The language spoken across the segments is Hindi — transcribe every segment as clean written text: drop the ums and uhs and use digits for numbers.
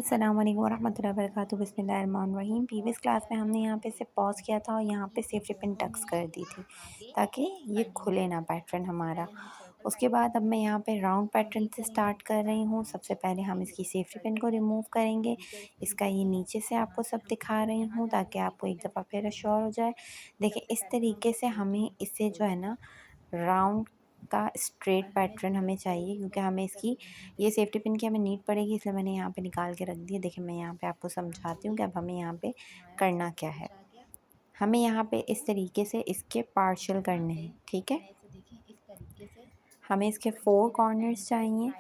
अस्सलाम वालेकुम वरहमतुल्लाहि वबरकातुहू बिस्मिल्लाहिर्रहमानिर्रहीम। प्रीवियस क्लास में हमने यहाँ पे से पॉज़ किया था और यहाँ पे सेफ्टी पिन टक्स कर दी थी ताकि ये खुले ना पैटर्न हमारा। उसके बाद अब मैं यहाँ पे राउंड पैटर्न से स्टार्ट कर रही हूँ। सबसे पहले हम इसकी सेफ्टी पिन को रिमूव करेंगे। इसका ये नीचे से आपको सब दिखा रही हूँ ताकि आपको एक दफ़ा फिर श्योर हो जाए। देखिए इस तरीके से हमें इससे जो है ना राउंड का स्ट्रेट पैटर्न हमें चाहिए, क्योंकि हमें इसकी ये सेफ्टी पिन की हमें नीड पड़ेगी, इसलिए मैंने यहाँ पे निकाल के रख दी है। देखिए मैं यहाँ पे आपको समझाती हूँ कि अब हमें यहाँ पे करना क्या है। हमें यहाँ पे इस तरीके से इसके पार्शियल करने हैं, ठीक है। हमें इसके 4 कॉर्नर्स चाहिए।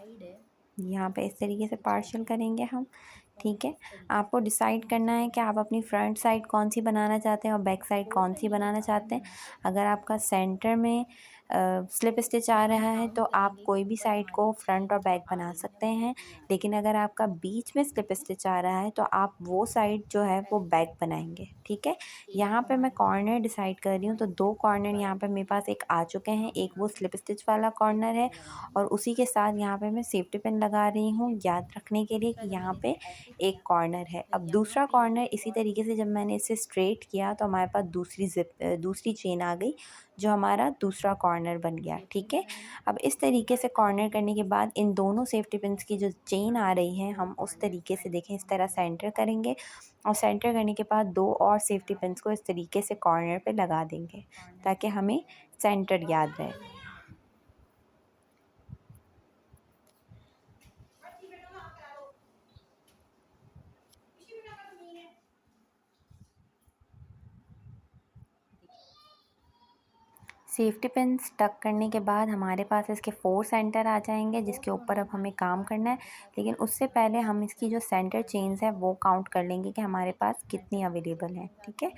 यहाँ पे इस तरीके से पार्शियल करेंगे हम, ठीक है। आपको डिसाइड करना है कि आप अपनी फ्रंट साइड कौन सी बनाना चाहते हैं और बैक साइड कौन सी बनाना चाहते हैं। अगर आपका सेंटर में स्लिप स्टिच आ रहा है तो आप कोई भी साइड को फ्रंट और बैक बना सकते हैं, लेकिन अगर आपका बीच में स्लिप स्टिच आ रहा है तो आप वो साइड जो है वो बैक बनाएंगे, ठीक है। यहाँ पे मैं कॉर्नर डिसाइड कर रही हूँ, तो 2 कॉर्नर यहाँ पे मेरे पास एक आ चुके हैं। एक वो स्लिप स्टिच वाला कॉर्नर है और उसी के साथ यहाँ पे मैं सेफ्टी पिन लगा रही हूँ, याद रखने के लिए कि यहाँ पे एक कॉर्नर है। अब दूसरा कॉर्नर इसी तरीके से जब मैंने इसे स्ट्रेट किया तो हमारे पास दूसरी चेन आ गई, जो हमारा दूसरा कॉर्नर बन गया, ठीक है। अब इस तरीके से कॉर्नर करने के बाद इन दोनों सेफ्टी पिन्स की जो चेन आ रही है हम उस तरीके से देखें इस तरह सेंटर करेंगे और सेंटर करने के बाद 2 और सेफ्टी पिन्स को इस तरीके से कॉर्नर पे लगा देंगे ताकि हमें सेंटर याद रहे। सेफ्टी पिन स्टक करने के बाद हमारे पास इसके 4 सेंटर आ जाएंगे, जिसके ऊपर अब हमें काम करना है। लेकिन उससे पहले हम इसकी जो सेंटर चेन्स है वो काउंट कर लेंगे कि हमारे पास कितनी अवेलेबल हैं, ठीक है।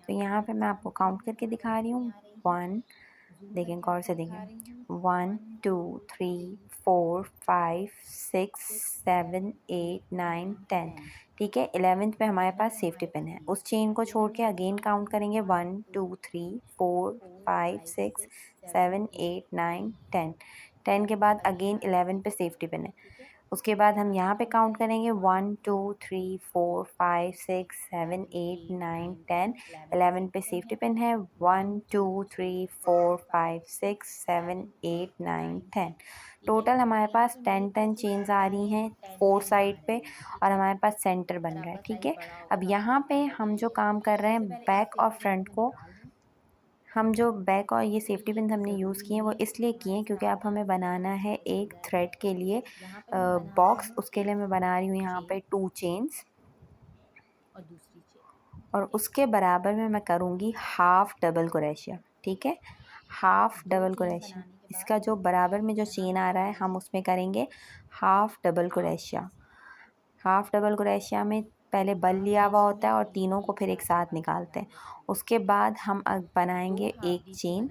तो यहाँ पे मैं आपको काउंट करके दिखा रही हूँ। 1, देखें गौर से देखें, 1 2 3 4 5 6 7 8 9 10, ठीक है। 11th पे हमारे पास सेफ्टी पिन है। उस चेन को छोड़ के अगेन काउंट करेंगे 1 2 3 4 5 6 7 8 9 10। 10 के बाद अगेन 11 पे सेफ्टी पिन है। उसके बाद हम यहाँ पे काउंट करेंगे 1 2 3 4 5 6 7 8 9 10। 11 पे सेफ्टी पिन है। 1 2 3 4 5 6 7 8 9 10। टोटल हमारे पास 10 चेन्स आ रही हैं 4 साइड पे और हमारे पास सेंटर बन रहा है, ठीक है। अब यहाँ पे हम जो काम कर रहे हैं बैक और फ्रंट को, हम जो बैक और ये सेफ्टी पिन हमने यूज़ किए हैं वो इसलिए किए हैं क्योंकि अब हमें बनाना है एक थ्रेड के लिए बॉक्स। उसके लिए मैं बना रही हूँ यहाँ पे 2 चेन्स और उसके बराबर में मैं करूँगी हाफ़ डबल क्रोशिया, ठीक है। हाफ़ डबल क्रोशिया, इसका जो बराबर में जो चेन आ रहा है हम उसमें करेंगे half double crochet. Half double crochet में पहले बल लिया हुआ होता है और तीनों को फिर एक साथ निकालते हैं। उसके बाद हम अब बनाएंगे एक चेन।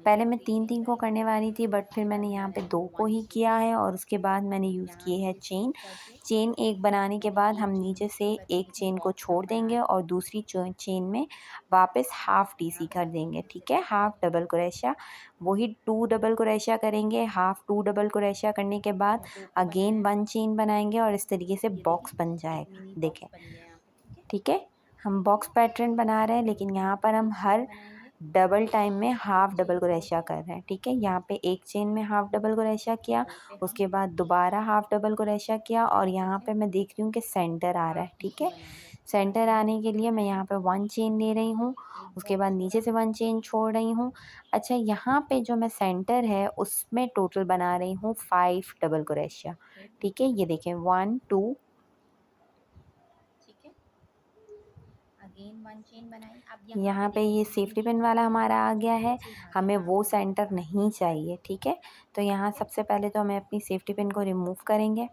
पहले मैं 3 को करने वाली थी, बट फिर मैंने यहाँ पे 2 को ही किया है और उसके बाद मैंने यूज़ किए है चेन एक बनाने के बाद हम नीचे से एक चेन को छोड़ देंगे और दूसरी चेन में वापस हाफ़ डीसी कर देंगे, ठीक है। हाफ़ डबल क्रोशिया, वही 2 डबल क्रोशिया करेंगे। हाफ़ 2 डबल क्रोशिया करने के बाद अगेन 1 चेन बनाएंगे और इस तरीके से बॉक्स बन जाएगा, देखें, ठीक है। हम बॉक्स पैटर्न बना रहे हैं लेकिन यहाँ पर हम हर डबल टाइम में हाफ़ डबल क्रोशिया कर रहे हैं, ठीक है। यहाँ पे एक चेन में हाफ़ डबल क्रोशिया किया, उसके बाद दोबारा हाफ़ डबल क्रोशिया किया और यहाँ पे मैं देख रही हूँ कि सेंटर आ रहा है, ठीक है। सेंटर आने के लिए मैं यहाँ पे 1 चेन ले रही हूँ, उसके बाद नीचे से 1 चेन छोड़ रही हूँ। अच्छा, यहाँ पे जो मैं सेंटर है उसमें टोटल बना रही हूँ 5 डबल क्रोशिया, ठीक है। ये देखें 1 2, यहाँ पे ये सेफ्टी पिन वाला हमारा आ गया है। हमें वो सेंटर नहीं चाहिए, ठीक है। तो यहाँ सबसे पहले तो हमें अपनी सेफ्टी पिन को रिमूव करेंगे।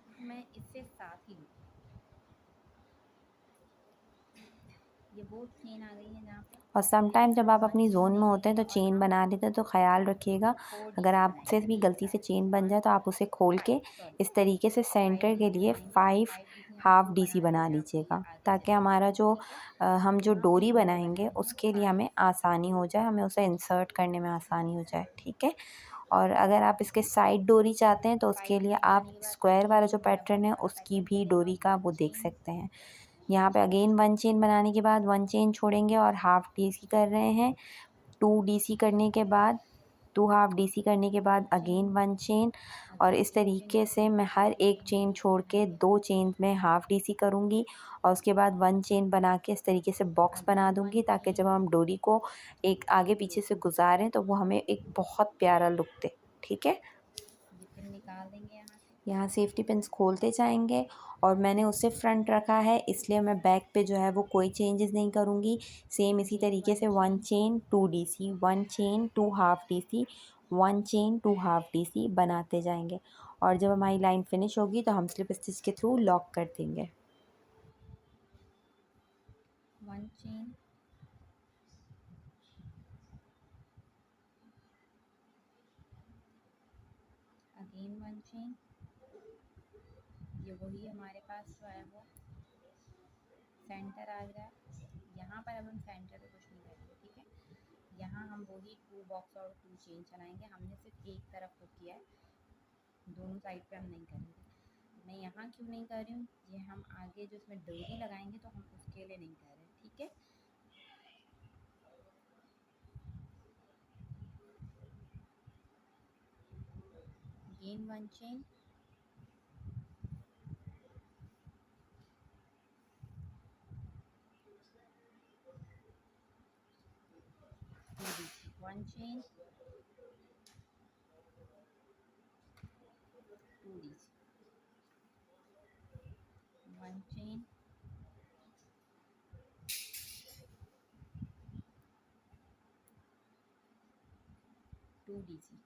और समटाइम जब आप अपनी ज़ोन में होते हैं तो चेन बना लेते हैं, तो ख़्याल रखिएगा अगर आपसे भी गलती से चेन बन जाए तो आप उसे खोल के इस तरीके से सेंटर के लिए 5 हाफ़ डीसी बना लीजिएगा, ताकि हमारा जो हम जो डोरी बनाएंगे उसके लिए हमें आसानी हो जाए, हमें उसे इंसर्ट करने में आसानी हो जाए, ठीक है। और अगर आप इसके साइड डोरी चाहते हैं तो उसके लिए आप स्क्वायर वाला जो पैटर्न है उसकी भी डोरी का वो देख सकते हैं। यहाँ पे अगेन 1 चेन बनाने के बाद 1 चेन छोड़ेंगे और हाफ डीसी कर रहे हैं। 2 डीसी करने के बाद 2 हाफ डीसी करने के बाद अगेन 1 चेन, और इस तरीके से मैं हर एक चेन छोड़ के 2 चेन में हाफ डीसी करूँगी और उसके बाद 1 चेन बना के इस तरीके से बॉक्स बना दूँगी, ताकि जब हम डोरी को एक आगे पीछे से गुजारें तो वो हमें एक बहुत प्यारा लुक दे। ठीक है, ये पिन निकाल देंगे यहाँ से। यहाँ सेफ्टी पिन्स खोलते जाएंगे और मैंने उसे फ्रंट रखा है, इसलिए मैं बैक पे जो है वो कोई चेंजेस नहीं करूँगी। सेम इसी तरीके से 1 chain 2 DC, 1 chain 2 half DC, 1 chain 2 half DC बनाते जाएंगे और जब हमारी लाइन फिनिश होगी तो हम स्लिप स्टिच के थ्रू लॉक कर देंगे। 1 चेन, अगेन 1 चेन। ये वही हमारे पास जो है वो सेंटर आ रहा है। यहाँ पर अब हम सेंटर पे कुछ नहीं करेंगे, ठीक है। यहाँ हम वही 2 बॉक्स और 2 चेन चलाएंगे। हमने सिर्फ एक तरफ को किया है, दोनों साइड पे हम नहीं करेंगे। मैं यहाँ क्यों नहीं कर रही हूँ, ये हम आगे जो इसमें डोरी लगाएंगे तो हम उसके लिए नहीं कर रहे, ठीक है। Again 1 chain, 1 chain, 2 DC, 1 chain, 2 DC.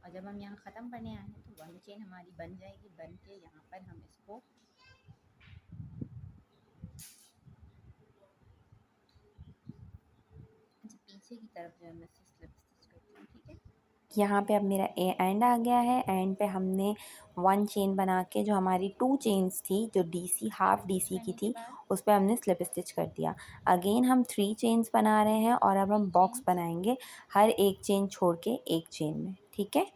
और जब हम यहाँ ख़त्म करने आए हैं तो 1 चेन हमारी बन जाएगी। बन के यहाँ पर हम इसको पीछे की तरफ जो है मैं स्लिप स्टिच करती हूँ, ठीक है। यहाँ पे अब मेरा एंड आ गया है। एंड पे हमने 1 चेन बना के जो हमारी 2 चेन्स थी जो डीसी हाफ डीसी की थी उस पे हमने स्लिप स्टिच कर दिया। अगेन हम 3 चेन्स बना रहे हैं और अब हम बॉक्स बनाएंगे हर एक चेन छोड़ के एक चेन में, ठीक है।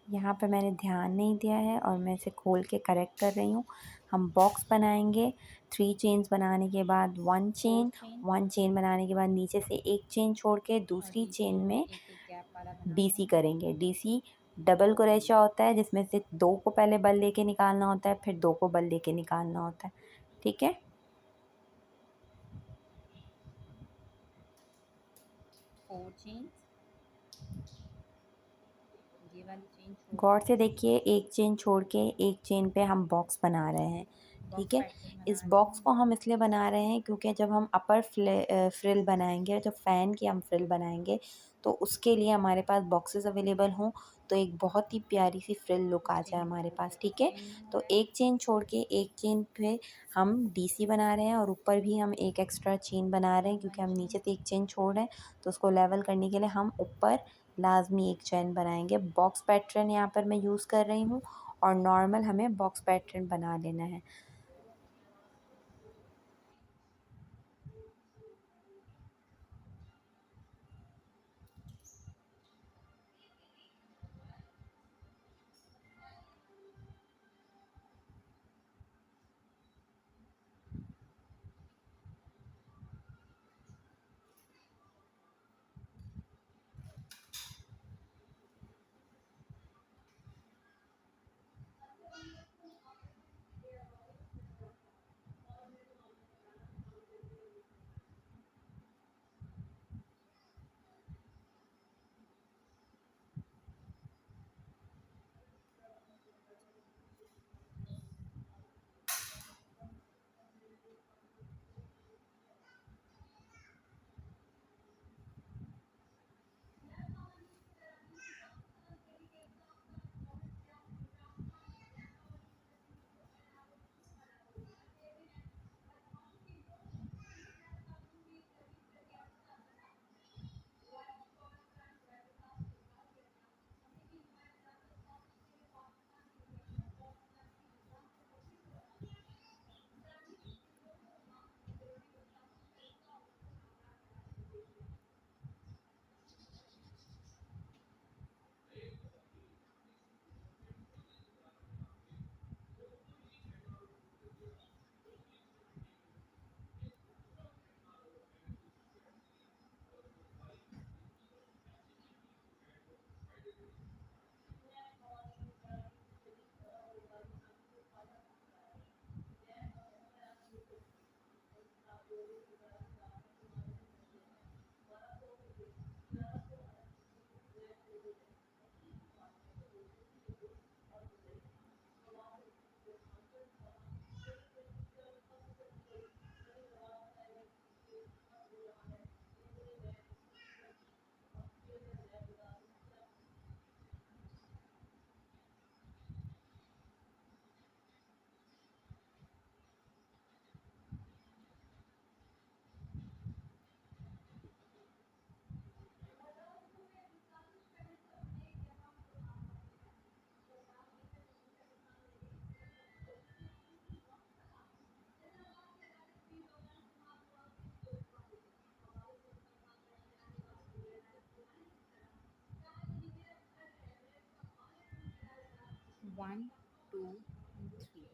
यहाँ पे मैंने ध्यान नहीं दिया है और मैं इसे खोल के करेक्ट कर रही हूँ। हम बॉक्स बनाएंगे 3 चेन्स बनाने के बाद 1 चेन, 1 चेन बनाने के बाद नीचे से एक चेन छोड़ के दूसरी चेन में एक गैप वाला बनाना डीसी करेंगे। डीसी डबल क्रोशा होता है जिसमें से 2 को पहले बल लेके निकालना होता है, फिर 2 को बल लेके निकालना होता है, ठीक है। 4 चेन, ये वाली चेन छोड़ गौर के से देखिए, एक चेन छोड़ के एक चेन पे हम बॉक्स बना रहे हैं, ठीक बॉक्स है। पैटर्न बना इस रहे बॉक्स हैं। को हम इसलिए बना रहे हैं क्योंकि जब हम अपर फ्रिल बनाएंगे, जब फ़ैन की हम फ्रिल बनाएंगे तो उसके लिए हमारे पास बॉक्सेस अवेलेबल हों तो एक बहुत ही प्यारी सी फ्रिल लुक आ जाए हमारे पास, ठीक है। तो एक चेन छोड़ के एक चेन पे हम डीसी बना रहे हैं और ऊपर भी हम एक एक्स्ट्रा चेन बना रहे हैं क्योंकि हम नीचे से एक चेन छोड़ रहे हैं तो उसको लेवल करने के लिए हम ऊपर लाजमी एक चेन बनाएंगे। बॉक्स पैटर्न यहाँ पर मैं यूज़ कर रही हूँ और नॉर्मल हमें बॉक्स पैटर्न बना लेना है। 1 2 3।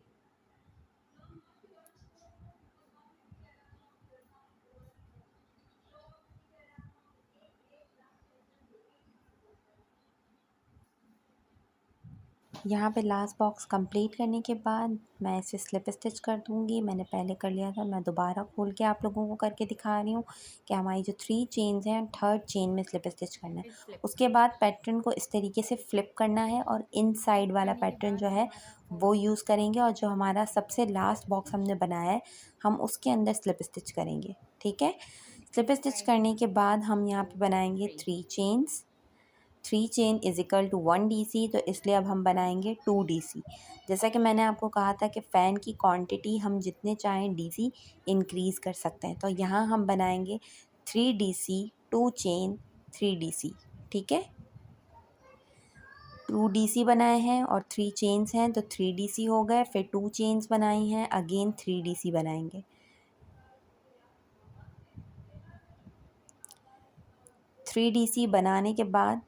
यहाँ पे लास्ट बॉक्स कंप्लीट करने के बाद मैं इसे स्लिप स्टिच कर दूँगी। मैंने पहले कर लिया था, मैं दोबारा खोल के आप लोगों को करके दिखा रही हूँ कि हमारी जो 3 चेन्स हैं, थर्ड चेन में स्लिप स्टिच करना है। उसके बाद पैटर्न को इस तरीके से फ्लिप करना है और इनसाइड वाला पैटर्न जो है वो यूज़ करेंगे और जो हमारा सबसे लास्ट बॉक्स हमने बनाया है, हम उसके अंदर स्लिप स्टिच करेंगे। ठीक है? स्लिप स्टिच करने के बाद हम यहाँ पे बनाएंगे 3 chains. 3 chain is equal to 1 DC, तो इसलिए अब हम बनाएंगे 2 DC। जैसा कि मैंने आपको कहा था कि फ़ैन की क्वांटिटी हम जितने चाहें DC इंक्रीज़ कर सकते हैं, तो यहाँ हम बनाएंगे 3 DC 2 चेन 3 DC। ठीक है, 2 DC बनाए हैं और 3 चेन्स हैं तो 3 DC हो गए। फिर 2 चेन्स बनाई हैं, अगेन 3 DC बनाएंगे। 3 DC बनाने के बाद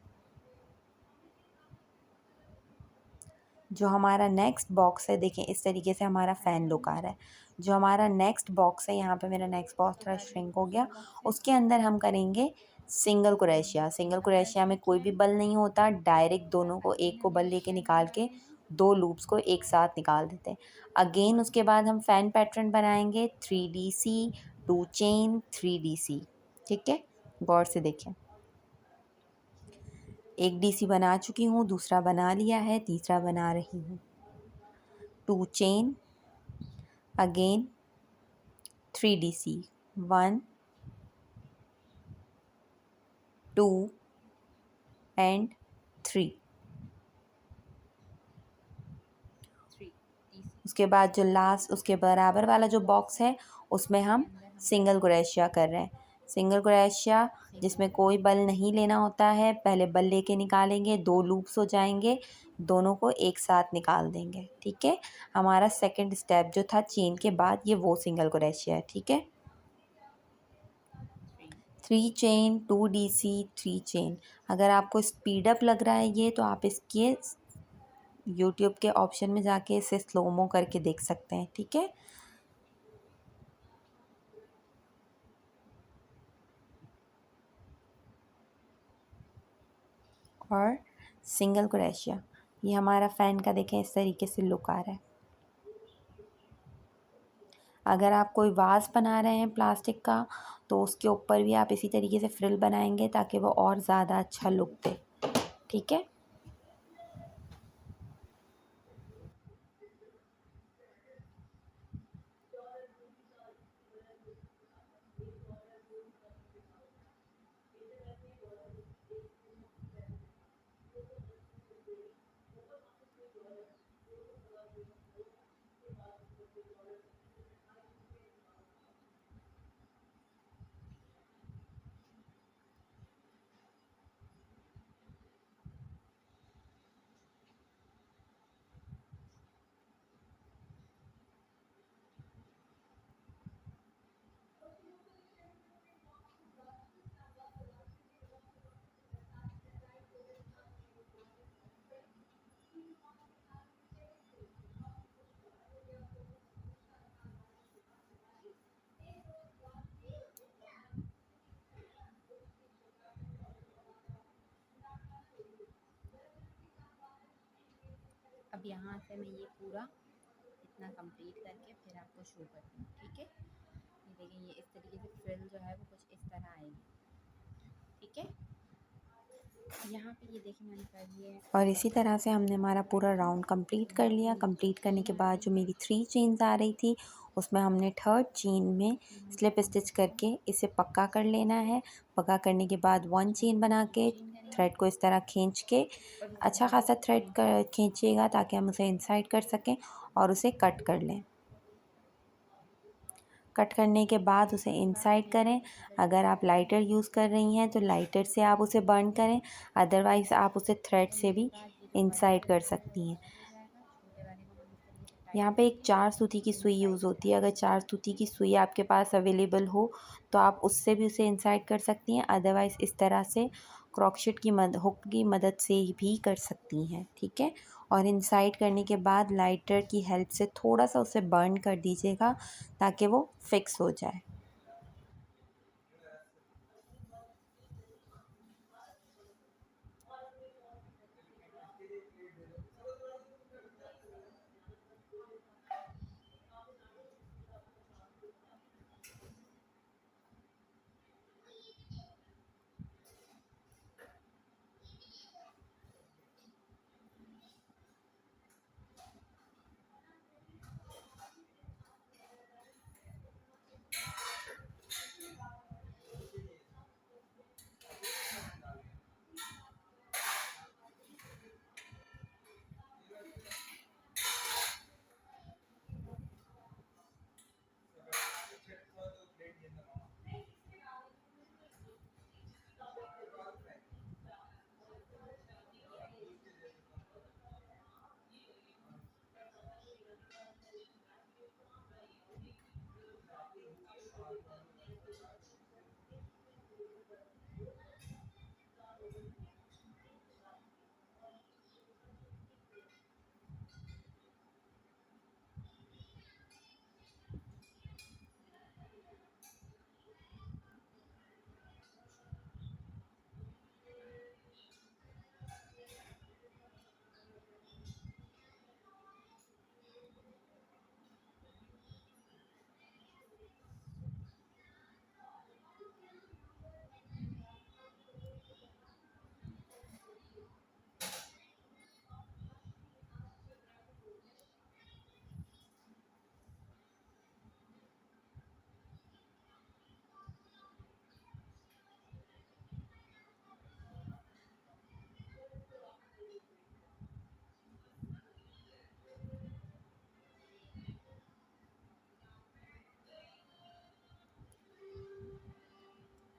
जो हमारा नेक्स्ट बॉक्स है, देखें इस तरीके से हमारा फ़ैन लुक आ रहा है। जो हमारा नेक्स्ट बॉक्स है, यहाँ पे मेरा नेक्स्ट बॉक्स थोड़ा श्रिंक हो गया, उसके अंदर हम करेंगे सिंगल क्रोशिया। सिंगल क्रोशिया में कोई भी बल नहीं होता, डायरेक्ट दोनों को, एक को बल लेके निकाल के 2 लूप्स को एक साथ निकाल देते हैं। अगेन उसके बाद हम फ़ैन पैटर्न बनाएंगे 3 DC 2 चेन 3 DC। ठीक है, गौर से देखें। एक DC बना चुकी हूँ, दूसरा बना लिया है, तीसरा बना रही हूँ। 2 चेन, अगेन 3 DC, 1 2 एंड 3। उसके बाद जो लास्ट उसके बराबर वाला जो बॉक्स है उसमें हम सिंगल क्रोशिया कर रहे हैं। सिंगल क्रोशिया जिसमें कोई बल नहीं लेना होता है, पहले बल लेके निकालेंगे, 2 लूप्स हो जाएंगे, दोनों को एक साथ निकाल देंगे। ठीक है, हमारा सेकंड स्टेप जो था चेन के बाद, ये वो सिंगल क्रोशिया है। ठीक है, 3 चेन 2 DC 3 चेन। अगर आपको स्पीड अप लग रहा है ये, तो आप इसके यूट्यूब के ऑप्शन में जाके इसे स्लोमो करके देख सकते हैं। ठीक है, और सिंगल क्रोशिया, ये हमारा फ़ैन का देखें इस तरीके से लुक आ रहा है। अगर आप कोई वास बना रहे हैं प्लास्टिक का, तो उसके ऊपर भी आप इसी तरीके से फ्रिल बनाएंगे ताकि वो और ज़्यादा अच्छा लुक दे। ठीक है, अब यहाँ से मैं ये पूरा इतना कंप्लीट करके फिर आपको शो करती हूँ। ठीक है, ये देखिए, ये इस तरीके से फ्रिल जो है वो कुछ इस तरह आएगी। ठीक है, यहाँ पे ये देखिए मैंने कर लिया है। और इसी तरह से हमने हमारा पूरा राउंड कंप्लीट कर लिया। कंप्लीट करने के बाद जो मेरी 3 चेन्स आ रही थी, उसमें हमने थर्ड चेन में स्लिप स्टिच करके इसे पक्का कर लेना है। पक्का करने के बाद 1 चेन बना के थ्रेड को इस तरह खींच के, अच्छा खासा थ्रेड कर खींचिएगा ताकि हम उसे इनसाइड कर सकें और उसे कट कर लें। कट करने के बाद उसे इनसाइड करें। अगर आप लाइटर यूज़ कर रही हैं तो लाइटर से आप उसे बर्न करें, अदरवाइज़ आप उसे थ्रेड से भी इनसाइड कर सकती हैं। यहाँ पे एक 4 सूती की सुई यूज़ होती है। अगर 4 सूती की सुई आपके पास अवेलेबल हो तो आप उससे भी उसे इनसाइड कर सकती हैं, अदरवाइज़ इस तरह से क्रॉकशिट की हुक की मदद से भी कर सकती हैं, ठीक है। और इनसाइड करने के बाद लाइटर की हेल्प से थोड़ा सा उसे बर्न कर दीजिएगा ताकि वो फिक्स हो जाए।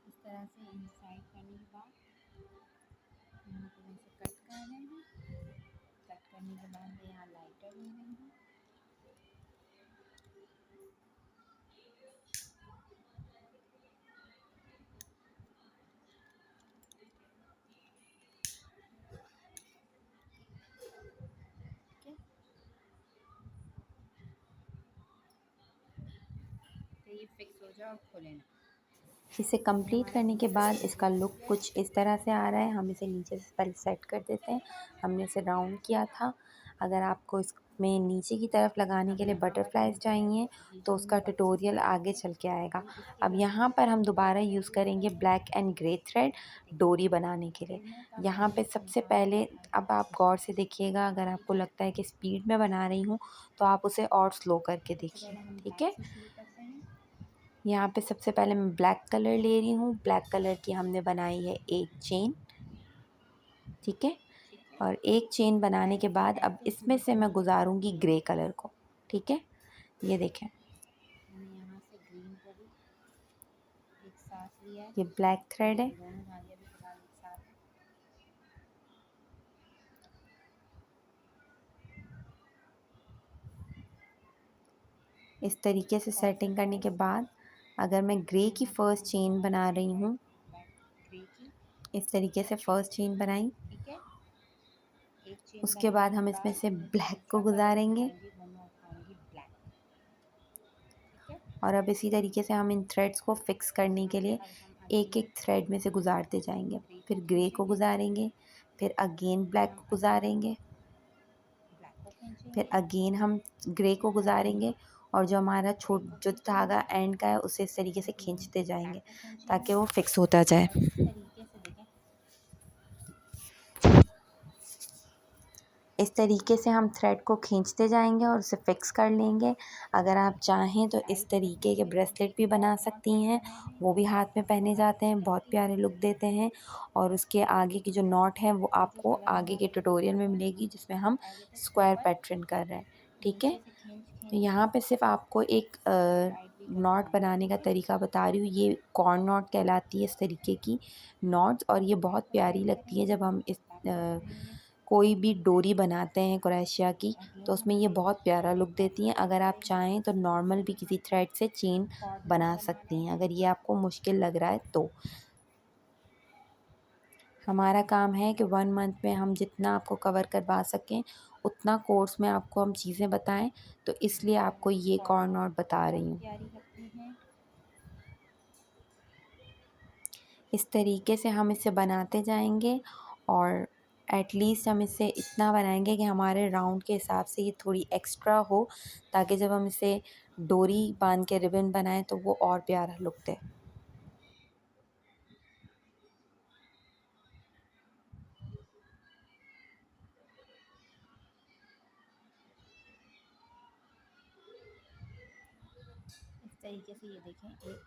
इस तरह से इनसाइड करने के बाद यहाँ पे वैसे कट कर रहे हैं। कट करने के बाद मैं यहाँ लाइटर ले रही हूँ। ठीक है, तो ये फिक्स हो जाए और खुले ना। इसे कंप्लीट करने के बाद इसका लुक कुछ इस तरह से आ रहा है। हम इसे नीचे से पहले सेट कर देते हैं। हमने इसे राउंड किया था। अगर आपको इसमें नीचे की तरफ लगाने के लिए बटरफ्लाइज चाहिए तो उसका ट्यूटोरियल आगे चल के आएगा। अब यहाँ पर हम दोबारा यूज़ करेंगे ब्लैक एंड ग्रे थ्रेड डोरी बनाने के लिए। यहाँ पे सबसे पहले, अब आप गौर से देखिएगा, अगर आपको लगता है कि स्पीड में बना रही हूँ तो आप उसे और स्लो करके देखिए, ठीक है। यहाँ पे सबसे पहले मैं ब्लैक कलर ले रही हूँ। ब्लैक कलर की हमने बनाई है एक चेन, ठीक है। और एक चेन बनाने के बाद अब इसमें से मैं गुजारूंगी ग्रे कलर को, ठीक है। ये देखें, मैंने यहाँ से ग्रीन को भी एक साथ लिया है। ये ब्लैक थ्रेड है। दोनों धागे भी फिलहाल एक साथ है। इस तरीके से सेटिंग करने के बाद अगर मैं ग्रे की फ़र्स्ट चेन बना रही हूँ, ग्रे की इस तरीके से फ़र्स्ट चेन बनाई, ठीक है। एक चेन उसके बनाने बाद के हम बाद इसमें से मैं ब्लैक को दूसरा कलर गुजारेंगे। उठाऊंगी, वो मैं उठाऊंगी ब्लैक, ठीक है। और अब इसी तरीके से हम इन थ्रेड्स को फिक्स करने यहाँ के से लिए अब हम अगेन एक एक थ्रेड में से गुजारते जाएंगे। ग्रे को फिर ग्रे को खींचेंगे, गुजारेंगे, फिर अगेन फिर ब्लैक हम को अगेन गुजारेंगे, ब्लैक को फिर खींचेंगे, अगेन हम ग्रे को फिर अगेन गुजारेंगे और जो हमारा ग्रे को जो धागा खींचेंगे, एंड का है उसे इस तरीके से अगेन खींचते ब्लैक जाएंगे को खींचेंगे। ताकि वो फिक्स होता जाए। और इस तरीके से देखें, इस तरीके से हम थ्रेड को खींचते जाएंगे और उसे फिक्स कर लेंगे। अगर आप चाहें तो इस तरीके के ब्रेसलेट भी बना सकती हैं, वो भी हाथ में पहने जाते हैं, बहुत प्यारे लुक देते हैं। और उसके आगे की जो नॉट है वो और जो आपको कलर आगे के हमारे ट्यूटोरियल में मिलेगी जिसमें हम आगे से स्क्वायर ऊपर पैटर्न कर रहे हैं, ठीक है। नीचे से खींच तो खींच के यहाँ पे सिर्फ आपको एक साइड भी नॉट करवानी है, बनाने का ठीक है। तरीका बता रही हूँ। ये कॉर्न नॉट कहलाती है इस तरीके की नॉट्स, और ये बहुत ब्लैक को प्यारी साइड लगती है करेंगे, जब हम इस ब्लैक को पकड़ेंगे, कोई भी डोरी बनाते हैं क्रोशिया की, तो अगेन उसमें हम ये ग्रे बहुत को प्यारा लुक देती हैं। अगर आप पकड़ेंगे, चाहें तो नॉर्मल भी किसी थ्रेड से चेन कॉर्ड नेक बना बनवाना सकती हैं है। अगर ये आपको मुश्किल लग रहा है तो। हमारा काम है कि 1 मंथ में हम जितना आपको कवर करवा सकें उतना कोर्स में आपको हम चीज़ें बताएं, तो इसलिए आपको ये कॉर्न नॉट बता रही हूँ। प्यारी लगती हैं। इस तरीके से हम इसे बनाते जाएंगे और एटलीस्ट हम इसे इतना बनाएंगे कि हमारे राउंड के हिसाब से ये थोड़ी एक्स्ट्रा हो, ताकि जब हम इसे डोरी बांध के रिबन बनाएं तो वो और प्यारा लुक दे। इस तरीके से ये देखें एक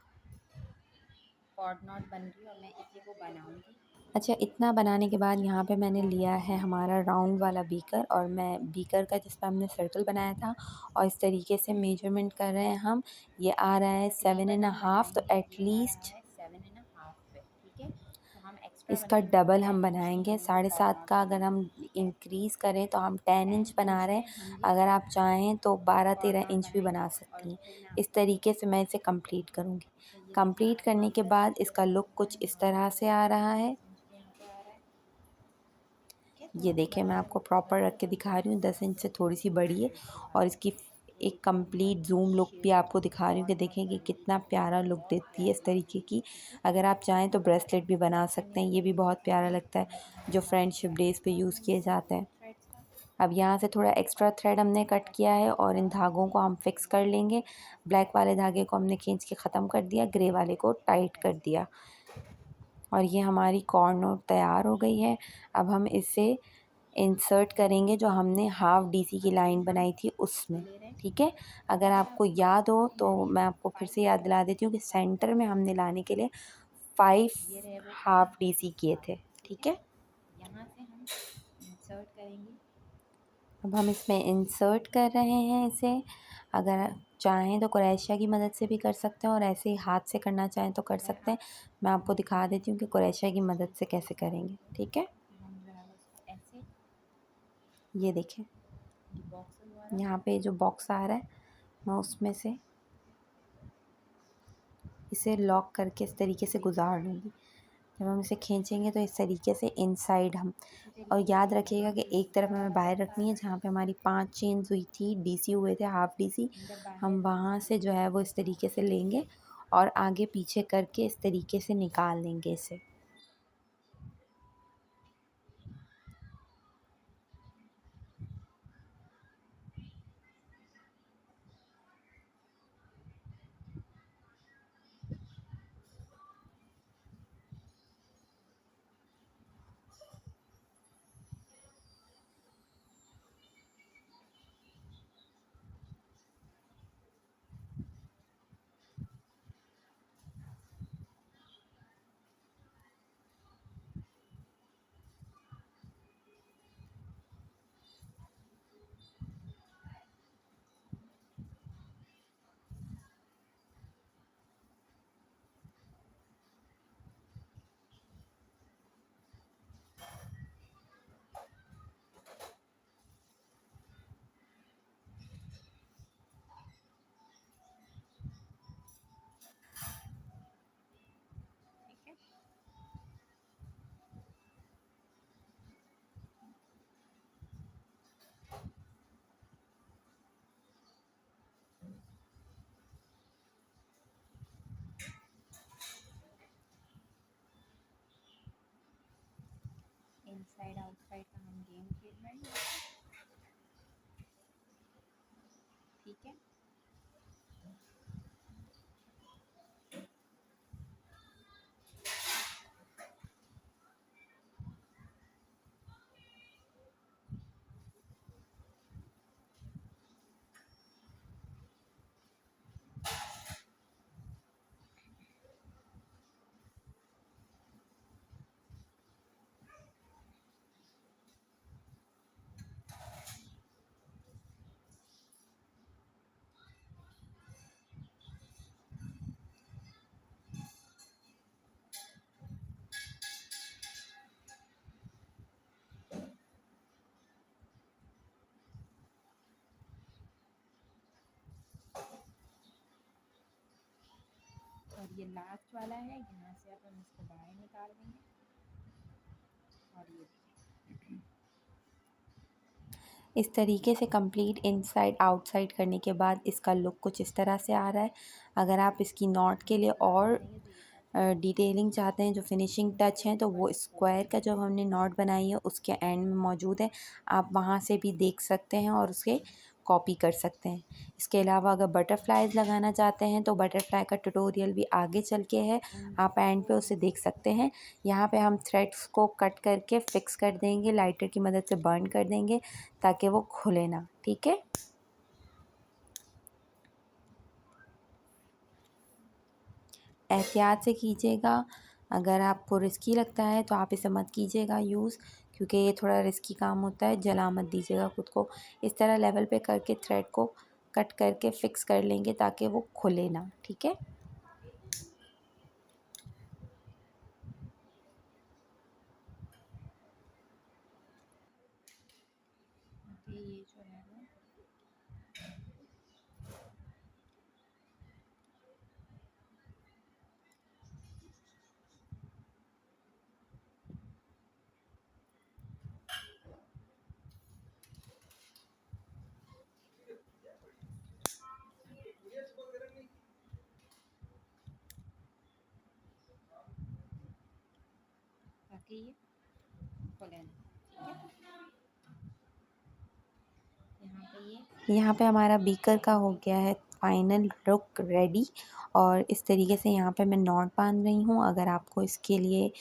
कॉर्ड नॉट बन रही है और मैं इसी को बनाऊंगी। अच्छा, इतना बनाने के बाद यहाँ पे मैंने लिया है हमारा राउंड वाला बीकर, और मैं बीकर का जिस पर हमने सर्कल बनाया था, और इस तरीके से मेजरमेंट कर रहे हैं हम। ये आ रहा है 7.5, तो एटलीस्ट 7.5 पे, ठीक है। तो हम एक्स्ट्रा इसका बनाएंगे तो डबल 10 हम इंच की बनाएंगे। हमने 7.5 का अगर हम इंक्रीज़ करें तो हम 10 इंच 10 बना इंच रहे हैं। में हम ये अगर आप चाहें तो 12-13 कॉर्नर इंच भी बनाएंगे बना और सकती हैं। फिर मैं इस आपको तरीके से मैं इसे कंप्लीट करूँगी। तो ये देखें कंप्लीट करने के बाद इसका लुक कुछ इस तरह से आ रहा है। 10 इंच के यहाँ पे आ रहा है, ठीक है। तो ये आपको देखिए, मैं बराबर आपको प्रॉपर रख के दिखा रही हूँ, 10 इंच से थोड़ी सी बड़ी है, और इसकी एक कंप्लीट जूम लुक भी आपको दिखा रही हूँ कि देखें कि कितना प्यारा लुक देती है इस तरीके की। अगर आप चाहें तो ब्रेसलेट भी बना सकते हैं, ये भी बहुत प्यारा लगता है, जो फ्रेंडशिप डेज़ पे यूज़ किए जाते हैं। थ्रेड्स का अब यहाँ से थोड़ा एक्स्ट्रा थ्रेड हमने कट किया है और इन धागों को हम फिक्स कर लेंगे। ब्लैक वाले धागे को हमने खींच के ख़त्म कर दिया, ग्रे वाले को टाइट कर दिया, और ये हमारी कॉर्न नोट तैयार हो गई है। अब हम इसे इंसर्ट करेंगे जो हमने हाफ डीसी की लाइन बनाई थी जो उसमें, ले रहे हैं। ठीक है। अगर आपको याद हो तो मैं आपको फिर से याद दिला देती हूँ कि सेंटर में हमने लाने के लिए 5 ये रहे वो हाफ 5 डीसी किए थे, ठीक ठीक है। है। यहाँ से हम इंसर्ट करेंगे। अब हम इसमें इंसर्ट कर रहे हैं इसे। अगर चाहें तो कुरैशिया की मदद से भी कर सकते हैं, और ऐसे ही हाथ से करना चाहें तो कर अगर सकते हैं। आप मैं आपको दिखा देती हूँ कि कुरैशिया की मदद से कैसे करेंगे, ठीक है। तो हम जो है वो इसको ऐसे ये देखें, ये बॉक्स द्वारा यहाँ पे जो बॉक्स आ रहा है मैं उसमें से इसे लॉक करके इस तरीके से गुजार लूँगी। जब हम इसे खींचेंगे तो इस तरीके से इनसाइड हम, इसी और तरीके से याद हम रखिएगा कि एक तरफ हमें बाहर रखनी है, जहाँ पे हमारी 5 चेन्स हुई थी, डीसी हुए थे, हाफ डीसी, जब बाहर हम वहाँ से जो है वो इस तरीके से लेंगे और आगे पीछे करके इस तरीके से निकाल लेंगे इसे। ठीक है। इनसाइड आउटसाइड का हम गेम खेल रहे हैं, ठीक है। और ये लास्ट वाला है, यहाँ से अब हम इसको बाहर निकाल देंगे। और ये इस तरीके से कंप्लीट इनसाइड आउटसाइड करने के बाद इसका लुक कुछ इस तरह से आ रहा है। अगर आप इसकी नॉट के लिए और डिटेलिंग चाहते हैं, जो फिनिशिंग टच हैं, तो वो स्क्वायर का जो हमने नॉट बनाई है उसके एंड में मौजूद है। आप वहाँ से भी देख सकते हैं और उसे कॉपी कर सकते हैं। इसके अलावा अगर बटरफ्लाइज लगाना चाहते हैं तो बटरफ्लाई का ट्यूटोरियल भी आगे चल के है, आप एंड पे उसे देख सकते हैं। यहाँ पे हम थ्रेड्स को कट करके फिक्स कर देंगे, लाइटर की मदद से बर्न कर देंगे ताकि वो खुले ना। ठीक है, एहतियात से कीजिएगा। अगर आपको रिस्की लगता है तो आप इसे मत कीजिएगा यूज़, क्योंकि ये थोड़ा रिस्की काम होता है। जला मत दीजिएगा खुद को। इस तरह लेवल पे करके थ्रेड को कट करके फिक्स कर लेंगे ताकि वो खुले ना। ठीक है, जो है वो ताकि ये खुले ना। ठीक है, यहाँ पे हमारा बीकर का हो गया है फाइनल लुक रेडी। और इस तरीके से यहाँ पे मैं नॉट बांध रही हूँ। अगर आपको इसके लिए ये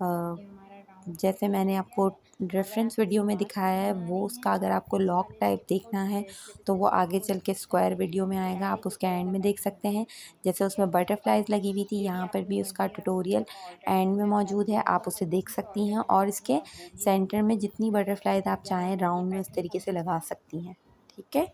हमारा राउंड जैसे मैंने आपको अगर आप रेफरेंस किसी वीडियो में और की दिखाया है, बना वो रही हैं उसका अगर आपको तो उस लॉक वाले टाइप स्लिप को देखना है स्लिप तो वो स्टिचेस आगे को चल के इस स्क्वायर तरीके वीडियो में से आएगा, आप डायरेक्ट उसके ऊपर एंड में वाला देख बटन सकते बना हैं। देते हैं। जैसे ठीक है, उसमें बटरफ्लाइज लगी हुई थी, ये भी यहाँ पर आप भी लोगों उसका के ट्यूटोरियल ऑल्टरनेट एंड में अगर मौजूद आपको है, आप वीडियो उसे देख देखनी है तो सकती हैं। ऑल्टरनेट और देखनी है इसके आप वो भी सेंटर में देख जितनी सकते हैं। बटरफ्लाइज आप जब चाहें हम ये राउंड में उस पैटर्न तरीके से कंप्लीट लगा कर सकती लेंगे, हैं। ठीक है,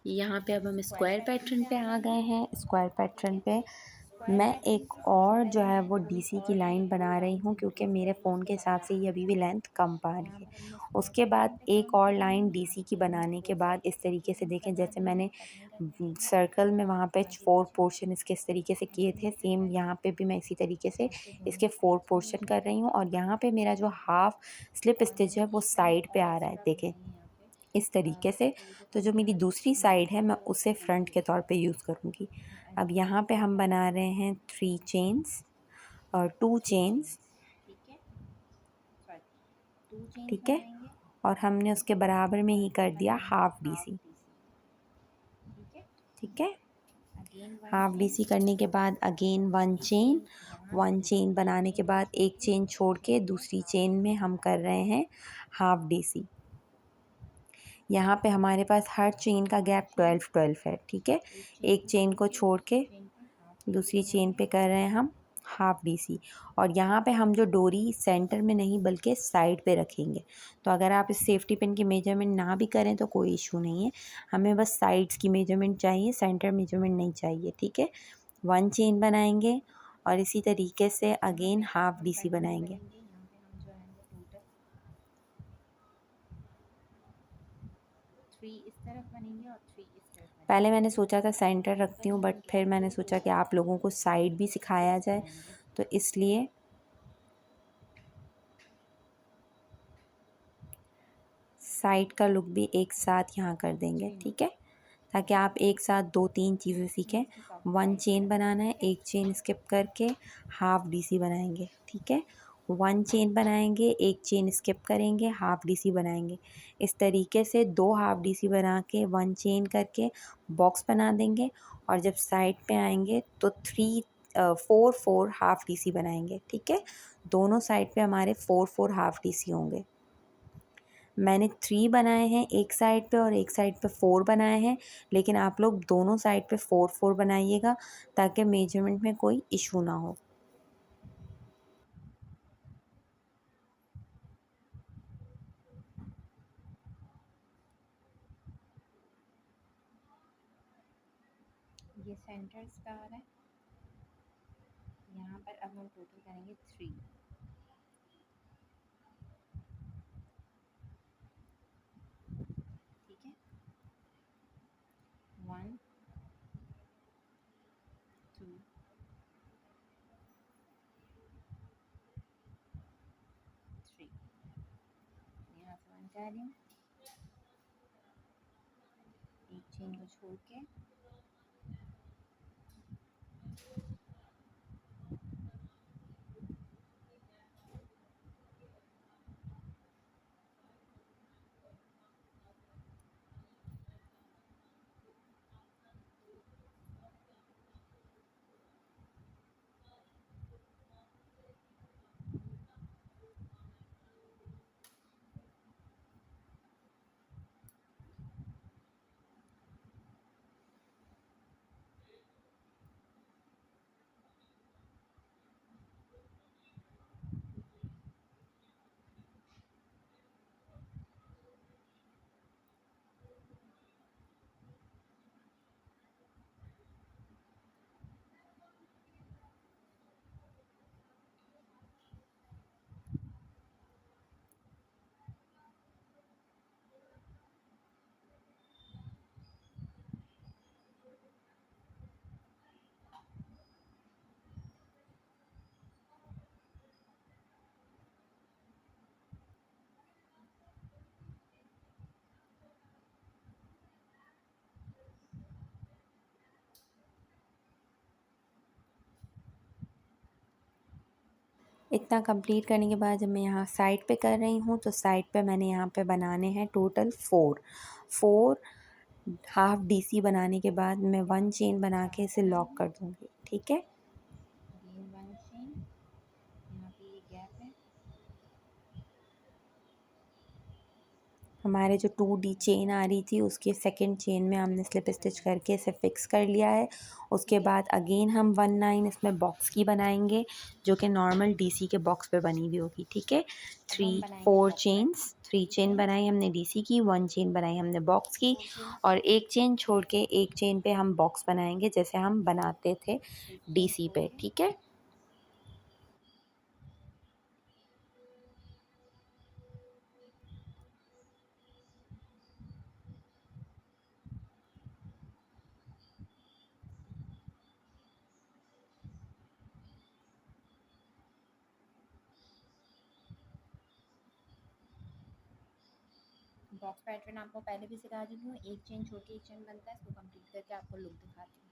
यहाँ पे अब हम हम स्क्वायर स्क्वायर पैटर्न पैटर्न पे पे आ आ गए गए हैं। हैं। स्क्वायर ठीक पैटर्न है, पे स्क्वायर मैं पैटर्न एक पे सबसे और जो पहले है मैं वो थोड़ी डीसी की और लाइन लाइन दो बना रही लाइन हूँ, क्योंकि इंक्रीज मेरे करी फ़ोन के उसके हिसाब बाद से ये अभी भी लेंथ कम पा यहाँ रही है। पर हमने स्क्वायर उसके बाद पैटर्न पे एक काम और किया है। लाइन यहाँ डीसी की पे हमने बनाने के दो बाद साइड इस तरीके से चेन देखें, करवा जैसे दी है, मैंने कटिंग करके आगे सर्कल में वहाँ पे आगे 4 पीछे पोर्शन इसके इस तरीके से किए ऐसे थे, नीचे सेम साइड यहाँ पे भी मैं इसी तरीके से ऐसे इसके दोनों 4 साइड से पोर्शन नीचे कर रही साइड हूँ। और यहाँ पे मेरा जो हाफ स्लिप और स्टिच मैंने है वो एक लाइन साइड पे और आ रहा है, एक्स्ट्रा देखें बनाई है यहाँ पे इस तरीके से। तो ये जो तो जो पंजा मेरी है ये दूसरी नीचे साइड है की मैं तरफ उसे फ्रंट के इंक्रीज तौर पे होगा। यूज़ करूँगी। अब ऐसे यहाँ पे करके हम बना रहे हैं 3 चेन्स और 2 थ्री चेन्स। चेन्स। ठीक है, सॉरी, टू चेन्स ठीक है, बनाएंगे और हमने उसके बराबर में और ही कर दिया बनाएंगे हाफ हाफ डीसी। डीसी। ठीक है, ठीक है, again one half chain, DC करने के बाद अगेन वन एक चेन। चेन यहाँ वन से, चेन एक बनाने के चेन बाद छोड़ एक के चेन छोड़ दूसरी के चेन में दूसरी हाफ चेन में डीसी हम बना कर देंगे। रहे हैं हाफ डीसी। यहाँ पे हमारे पास हर चेन का वन गैप चेन, 12 है। ठीक है, एक चेन एक को चेन छोड़ को के छोड़ दूसरी के चेन पे हाफ डीसी दूसरी चेन बनाएंगे। पे कर रहे हैं हम हाफ डीसी। और यहाँ पे हम जो डोरी सेंटर में नहीं बल्कि साइड पे रखेंगे। तो अगर आप इस सेफ्टी पिन की मेजरमेंट ना भी करें तो कोई इशू नहीं है, हमें बस साइड्स की मेजरमेंट चाहिए, सेंटर मेजरमेंट नहीं चाहिए। ठीक है, वन चेन बनाएंगे और इसी तरीके से यहाँ अगेन पे हाफ हम डीसी कंटिन्यू बनाएंगे। करेंगे। यहाँ पे हम जो है वो टोटल 3 इस तरफ बनेंगे और 3 इस तरफ पहले बनेंगे। मैंने सोचा था सेंटर यहाँ रखती पर हूँ, बट हम फिर गैप मैंने को सोचा कि 2 आप लोगों को साइड भी सिखाया स्टिच जाए, लगाएंगे। तो इसलिए साइड का लुक भी एक साथ यहाँ कर देंगे। 3 ठीक है, ताकि आप एक साथ 2-3 चीज़ें हम सीखें। इसकी पॉकेट वन साइड पे चेन रखेंगे। बनाना है, ठीक है, एक चेन स्किप करके हाफ डीसी बनाएंगे। ठीक है, वन चेन बनाएंगे, एक चेन स्किप करेंगे, हाफ डीसी बनाएंगे। इस तरीके से 2 हाफ डीसी बना के वन चेन करके बॉक्स बना देंगे। और जब साइड पे आएंगे तो 4 हाफ डीसी बनाएंगे। ठीक है, दोनों साइड पे हमारे 4 हाफ डीसी होंगे। मैंने 3 बनाए हैं एक साइड पे और एक साइड पे 4 बनाए हैं, लेकिन आप लोग दोनों साइड पे 4 बनाइएगा ताकि मेजरमेंट में कोई इशू ना हो। ये सेंटर स्टार है। यहाँ पर अब हम टोटल करेंगे 3। ठीक है, 1 2 3। जा रही हूँ, एक चेन को छोड़ के इतना कंप्लीट करने के बाद जब मैं यहाँ साइड पे कर रही हूँ तो साइड पे मैंने यहाँ पे बनाने हैं टोटल 4 हाफ डीसी बनाने के बाद मैं 1 चेन बना के इसे लॉक कर दूँगी। ठीक है, अगेन 1 चेन, यहाँ पे ये गैप है, हमारे जो 2D चेन आ रही थी उसके सेकंड चेन में हमने स्लिप स्टिच करके इसे फिक्स कर लिया है। उसके बाद अगेन हम 1 लाइन इसमें बॉक्स की बनाएंगे जो कि नॉर्मल डीसी के बॉक्स पे बनी हुई होगी। ठीक है, अब हम 3 बनाएंगे 4 बॉक्स चेन्स, पैटर्न। 3 ठीक चेन है, बनाई हमने डीसी की, 1 चेन बनाई हमने बॉक्स की 4 चेन, और एक चेन छोड़ के एक चेन पे हम बॉक्स बनाएंगे जैसे हम बनाते थे एक चेन डीसी छोड़ पे। के ठीक है, बॉक्स पैटर्न आपको पहले भी सिखा चुकी हूँ, एक चेन छोड़ के एक चेन बनता है, इसको कंप्लीट करके आपको लुक दिखाती हूँ।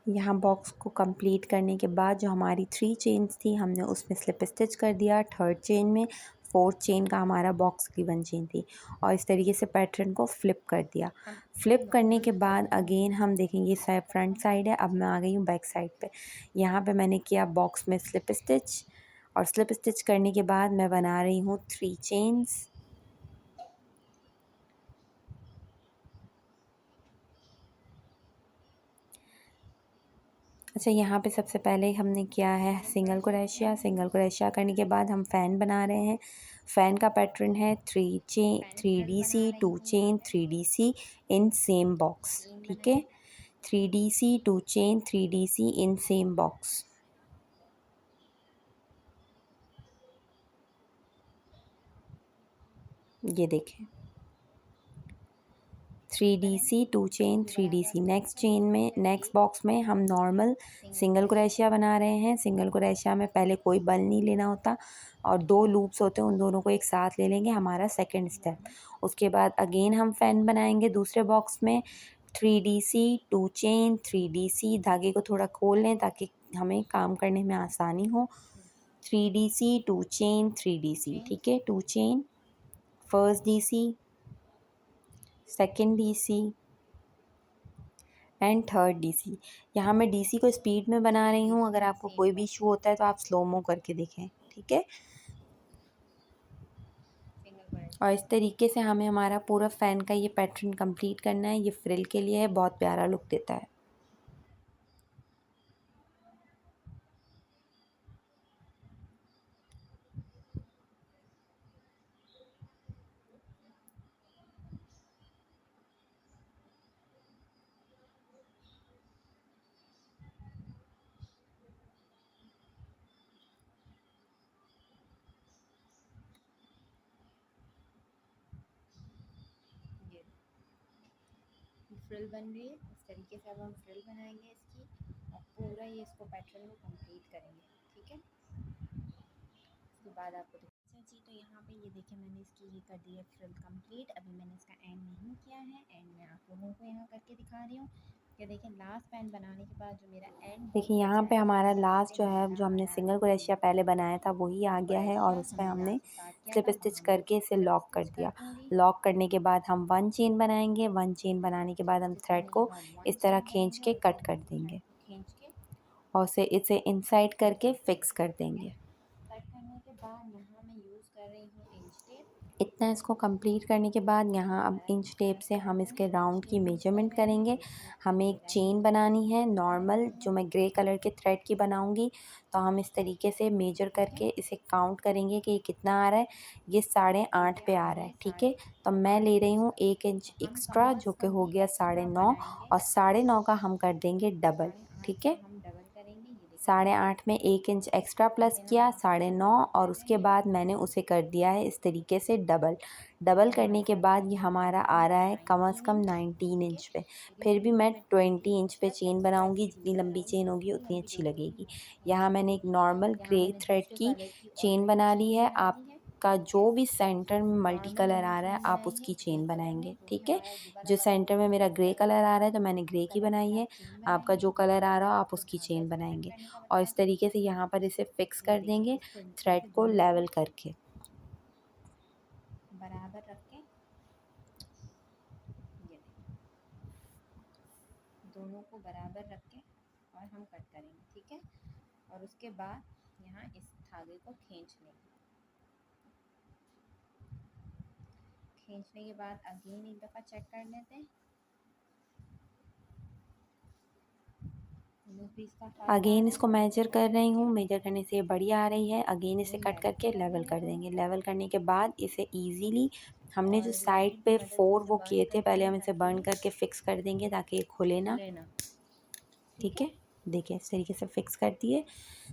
यहाँ बॉक्स को कंप्लीट करने के बाद जो हमारी 3 चेन्स थी हमने उसमें स्लिप स्टिच कर दिया। थर्ड चेन में, फोर्थ चेन का हमारा बॉक्स की 1 चेन थी और इस तरीके से पैटर्न को फ्लिप कर दिया। फ्लिप करने के बाद अगेन हम देखेंगे ये साइड फ्रंट साइड है। अब मैं आ गई हूँ बैक साइड पे। यहाँ पे मैंने किया बॉक्स में स्लिप स्टिच और स्लिप स्टिच करने के बाद मैं बना रही हूँ 3 चेन्स। अच्छा, यहाँ पे सबसे पहले हमने किया है सिंगल क्रोशिया। सिंगल क्रोशिया करने के बाद हम फ़ैन बना रहे हैं। फ़ैन का पैटर्न है 3DC 2 chain 3DC in same box. ठीक है, 3DC 2 chain 3DC in same box. ये देखें 3DC 2 chain 3DC। Next chain में, नेक्स्ट बॉक्स में हम नॉर्मल सिंगल क्रोशिया बना रहे हैं। सिंगल क्रोशिया में पहले कोई बल नहीं लेना होता और 2 लूप्स होते हैं, उन दोनों को एक साथ ले लेंगे, हमारा सेकंड स्टेप। उसके बाद अगेन हम फैन बनाएंगे दूसरे बॉक्स में 3DC 2 चेन 3DC। धागे को थोड़ा खोल लें ताकि हमें काम करने में आसानी हो। 3DC 2 chain 3DC। ठीक है, 2 chain, first DC, second DC and third DC। यहाँ मैं DC को स्पीड में बना रही हूँ, अगर आपको कोई भी इशू होता है तो आप स्लोमो करके देखें। ठीक है, और इस तरीके से हमें हमारा पूरा फ़ैन का ये पैटर्न कंप्लीट करना है। ये फ्रिल के लिए है, बहुत प्यारा लुक देता है। फ्रिल बन रही है इस तरीके से। अब हम फ्रिल बनाएंगे इसकी और पूरा ये इसको पैटर्न को कंप्लीट करेंगे। ठीक है, उसके बाद आपको अच्छा जी, तो यहाँ पे ये देखिए मैंने इसकी ये कर दी है फ्रिल कंप्लीट। अभी मैंने इसका एंड नहीं किया है, एंड मैं आप लोगों को यहाँ करके दिखा रही हूँ। कि देखिए लास्ट पैन बनाने के बाद जो मेरा एंड देखिए यहाँ पे हमारा लास्ट जो है, जो हमने सिंगल क्रोशिया पहले बनाया था वही आ गया है और उसमें हमने स्लिप स्टिच करके इसे लॉक कर दिया। लॉक करने के बाद हम 1 चेन बनाएंगे। 1 चेन बनाने के बाद हम थ्रेड को इस तरह खींच के कट कर देंगे और इसे इनसाइड करके फिक्स कर देंगे। कट करने के बाद यहाँ मैं यूज़ कर रही हूँ इंच टेप। इतना इसको कंप्लीट करने के बाद यहाँ अब इंच टेप से हम इसके राउंड की मेजरमेंट करेंगे। हमें एक चेन बनानी है नॉर्मल, जो मैं ग्रे कलर के थ्रेड की बनाऊंगी। तो हम इस तरीके से मेजर करके इसे काउंट करेंगे कि ये कितना आ रहा है। ये 8.5 पे आ रहा है। ठीक है, तो मैं ले रही हूँ 1 इंच एक्स्ट्रा, जो कि हो गया 9.5, और 9.5 का हम कर देंगे डबल। ठीक है, हम डबल करेंगे। ये 8.5 में 1 इंच एक्स्ट्रा प्लस किया 9.5, और उसके बाद मैंने उसे कर दिया है इस तरीके से डबल। डबल करने के बाद ये हमारा आ रहा है कम से कम 19 इंच पे। फिर भी मैं 20 इंच पे चेन बनाऊंगी, जितनी लंबी चेन होगी उतनी अच्छी लगेगी। यहाँ मैंने एक नॉर्मल ग्रे थ्रेड की चेन बना ली है। आपका जो भी सेंटर में मल्टी कलर आ रहा है आप उसकी चेन बनाएंगे। ठीक है, जो सेंटर में मेरा ग्रे कलर आ रहा है तो मैंने ग्रे की बनाई है। आपका जो कलर आ रहा हो आप उसकी चेन बनाएंगे और इस तरीके से यहाँ पर इसे फिक्स कर देंगे थ्रेड को लेवल करके। बराबर रख के ये दोनों को बराबर रख के और हम कट करेंगे। ठीक है, और उसके बाद यहाँ इस धागे को खींच लेंगे। खींचने के बाद अगेन एक दफ़ा चेक कर लेते हैं। अगेन इसको मेजर कर रही हूँ, मेजर करने से ये बढ़िया आ रही है। अगेन इसे कट करके लेवल कर देंगे। लेवल करने के बाद इसे इजीली हमने जो साइड पे 4 वो किए थे पहले, हम इसे बर्न करके फिक्स कर देंगे ताकि ये खुले ना। ठीक है, देखिए इस तरीके से फिक्स कर दिए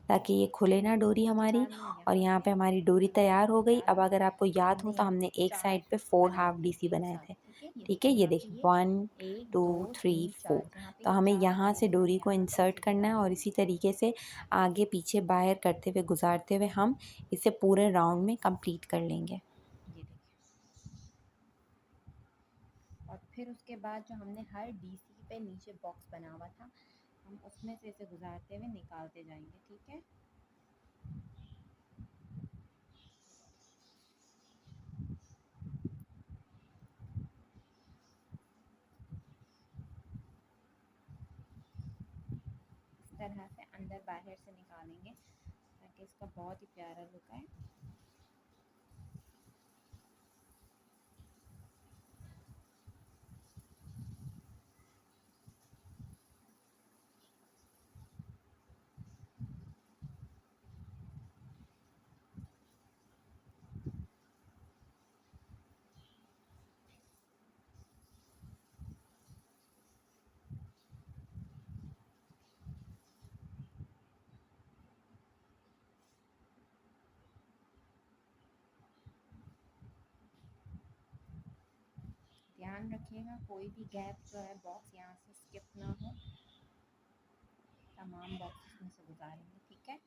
ताकि ये खुले ना डोरी हमारी। और यहाँ पे हमारी डोरी तैयार हो गई। अब अगर आपको याद हो तो हमने एक साइड पे 4 हाफ DC बनाए थे। ठीक है, ये देखिए 1 2 3 4। तो हमें यहाँ से डोरी को इंसर्ट करना है और इसी तरीके से आगे पीछे बाहर करते हुए, गुजारते हुए हम इसे पूरे राउंड में कंप्लीट कर लेंगे। और फिर उसके बाद जो हमने हर DC पे नीचे बॉक्स बना हुआ था हम उसमें से इसे गुजारते हुए निकालते जाएंगे, ठीक है। इस तरह से अंदर बाहर से निकालेंगे ताकि इसका बहुत ही प्यारा लुक आए। ध्यान रखिएगा कोई भी गैप जो है बॉक्स यहाँ से स्किप ना हो, तमाम बॉक्स में से गुजारेंगे, ठीक है।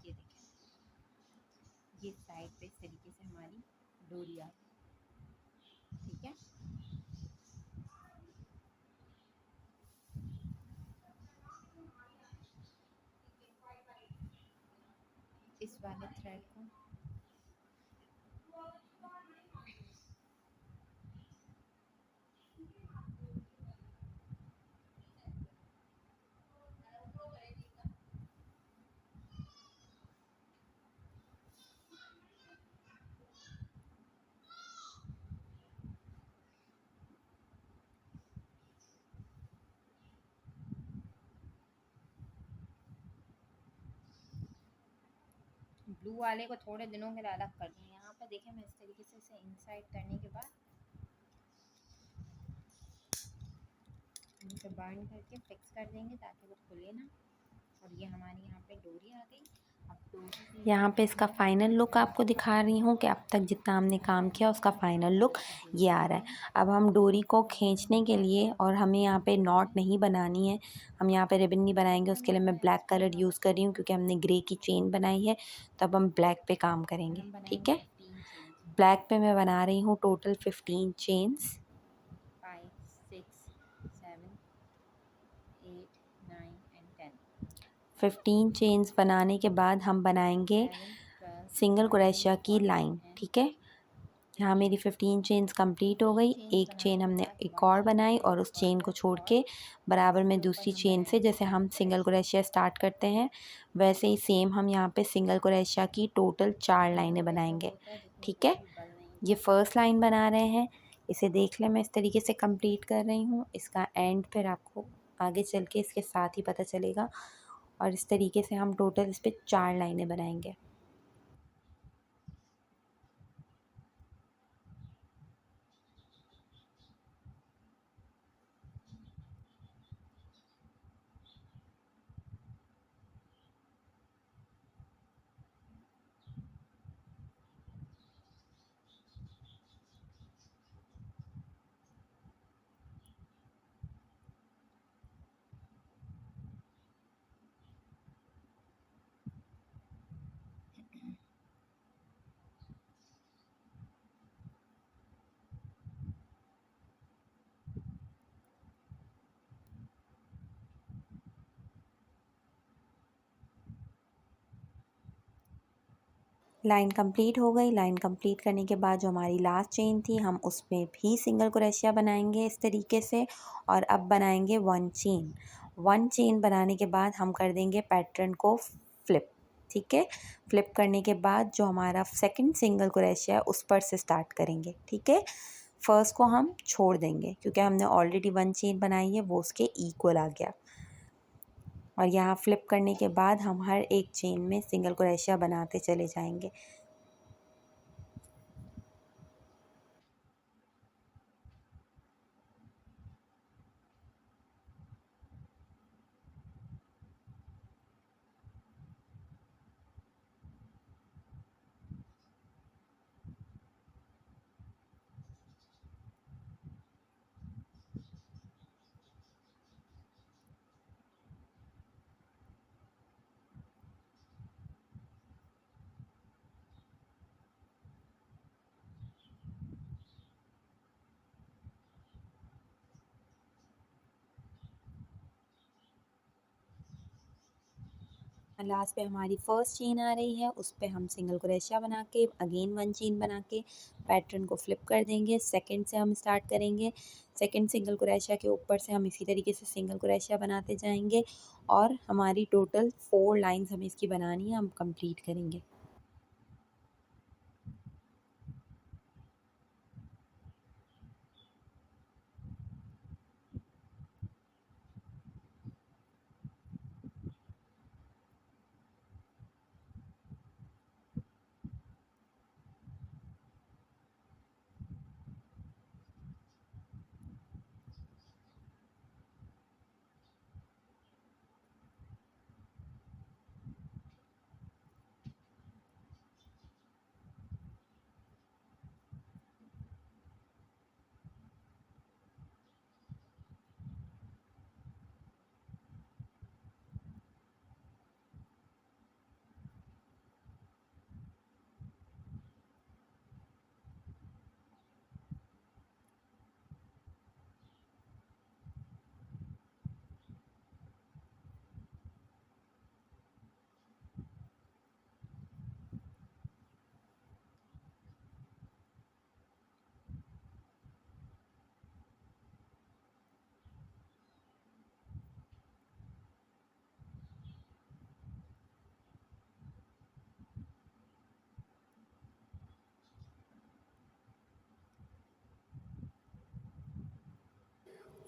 ये देखिए, ये साइड पे इस तरीके से हमारी डोरी आ गई, ठीक है। इस वाले थ्रेड को ब्लू वाले को थोड़े दिनों के लिए अलग कर दूँ। यहाँ पर देखिए मैं इस तरीके से इसे इनसाइड करने के बाद इसे बाइंड करके फिक्स कर देंगे ताकि वो खुले ना। और ये हमारी यहाँ पे डोरी आ गई। अब डोरी यहाँ पे इसका फ़ाइनल लुक आपको दिखा रही हूँ कि अब तक जितना हमने काम किया उसका फ़ाइनल लुक ये आ रहा है। अब हम डोरी को खींचने के लिए, और हमें यहाँ पे नॉट नहीं बनानी है, हम यहाँ पे रिबन नहीं बनाएंगे, उसके लिए मैं ब्लैक कलर यूज़ कर रही हूँ क्योंकि हमने ग्रे की चेन बनाई है। तो अब हम ब्लैक पे काम करेंगे, ठीक है। ब्लैक पे मैं बना रही हूँ टोटल 15 चेन्स। 5, 6, 7, 8, 9 and 10। 15 चेन्स बनाने के बाद हम बनाएंगे 11, 12, सिंगल 13, क्रोशिया की 14 लाइन, and ठीक है। यहाँ मेरी 15 चेन्स कंप्लीट हो गई। एक चेन हमने एक और बनाई और उस चेन को छोड़ के बराबर में दूसरी चेन से, जैसे हम सिंगल क्रोशिया स्टार्ट करते हैं वैसे ही सेम हम यहाँ पे सिंगल क्रोशिया की टोटल 4 लाइनें बनाएंगे, ठीक है। ये फर्स्ट लाइन बना रहे हैं, इसे देख लें, मैं इस तरीके से कंप्लीट कर रही हूँ। इसका एंड फिर आपको आगे चल के इसके साथ ही पता चलेगा। और इस तरीके से हम टोटल इस पर 4 लाइनें बनाएंगे। लाइन कंप्लीट हो गई। लाइन कंप्लीट करने के बाद जो हमारी लास्ट चेन थी हम उसमें भी सिंगल क्रोशिया बनाएंगे इस तरीके से, और अब बनाएंगे 1 चेन। 1 चेन बनाने के बाद हम कर देंगे पैटर्न को फ्लिप। ठीक है, फ्लिप करने के बाद जो हमारा सेकंड सिंगल क्रोशिया है उस पर से स्टार्ट करेंगे। ठीक है, फर्स्ट को हम छोड़ देंगे क्योंकि हमने ऑलरेडी 1 चेन बनाई है, वो उसके इक्वल आ गया। और यहाँ फ्लिप करने के बाद हम हर एक चेन में सिंगल क्रोशिया बनाते चले जाएंगे। लास्ट पे हमारी फर्स्ट चेन आ रही है, उस पे हम सिंगल क्रोशिया बना के अगेन 1 चेन बना के पैटर्न को फ्लिप कर देंगे। सेकंड से हम स्टार्ट करेंगे। सेकंड सिंगल क्रोशिया के ऊपर से हम इसी तरीके से सिंगल क्रोशिया बनाते जाएंगे और हमारी टोटल 4 लाइंस हमें इसकी बनानी है, हम कंप्लीट करेंगे।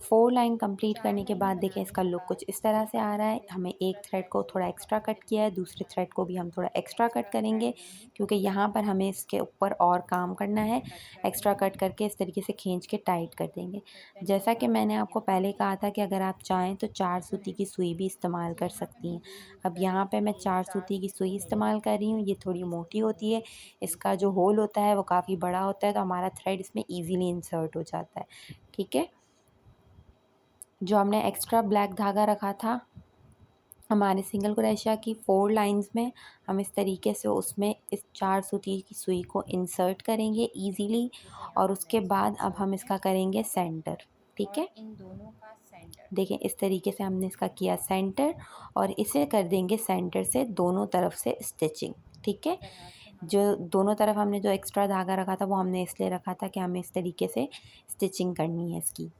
4 लाइन कंप्लीट 4 करने के लाइनें बाद देखें बनाने इसका के लुक बाद कुछ इस तरह से आ रहा है। फिर हम हमें एक दूसरा थ्रेड थ्रेड को थोड़ा लेंगे एक्स्ट्रा कट किया है, दूसरे थ्रेड को भी हम थोड़ा एक्स्ट्रा कट एक्स्ट्रा करेंगे थ्रेड लेंगे क्योंकि यहाँ पर हमें इसके ऊपर और काम करना है। एक्स्ट्रा कट कर एक्स्ट्रा देंगे। कट करके इस तरीके से खींच के टाइट कर देंगे। फिर करने के जैसा कि बाद मैंने आपको यहाँ पहले पे कहा था कि अगर आप चाहें तो 4 जो सूती है की सुई भी इस्तेमाल तो कर यहाँ पे सकती मैं हैं। ये यूज़ अब कर रही यहाँ पे हूँ मैं कि 4 4 सूती की सूती सुई मेरे इस्तेमाल कर रही हूँ। ये थोड़ी थोड़ी सी मोटी होती है, मोटी सुई इसका जो होल होता है वो काफ़ी बड़ा होता है, तो हमारा थ्रेड इसमें ईज़िली इंसर्ट हो जाता है। ठीक है, जो हमने एक्स्ट्रा ब्लैक धागा रखा था हमारे सिंगल क्रोशिया की 4 लाइंस में, हम इस तरीके से उसमें इस 4 सूती की सुई को इंसर्ट करेंगे इजीली। देखो यहाँ और पे उसके मेरा इसमें बाद अब हम इंसर्ट है इसका करेंगे सेंटर। ठीक और है, इन दोनों का सेंटर देखें इस तरीके से हमने इसका किया सेंटर, और इसे कर देंगे सेंटर से दोनों तरफ से स्टिचिंग। ठीक इस है, तरह से हम जो दोनों तरफ हमने जो एक्स्ट्रा धागा रखा था वो हमने इसलिए रखा था कि हमें इस तरीके से स्टिचिंग करनी है इसकी।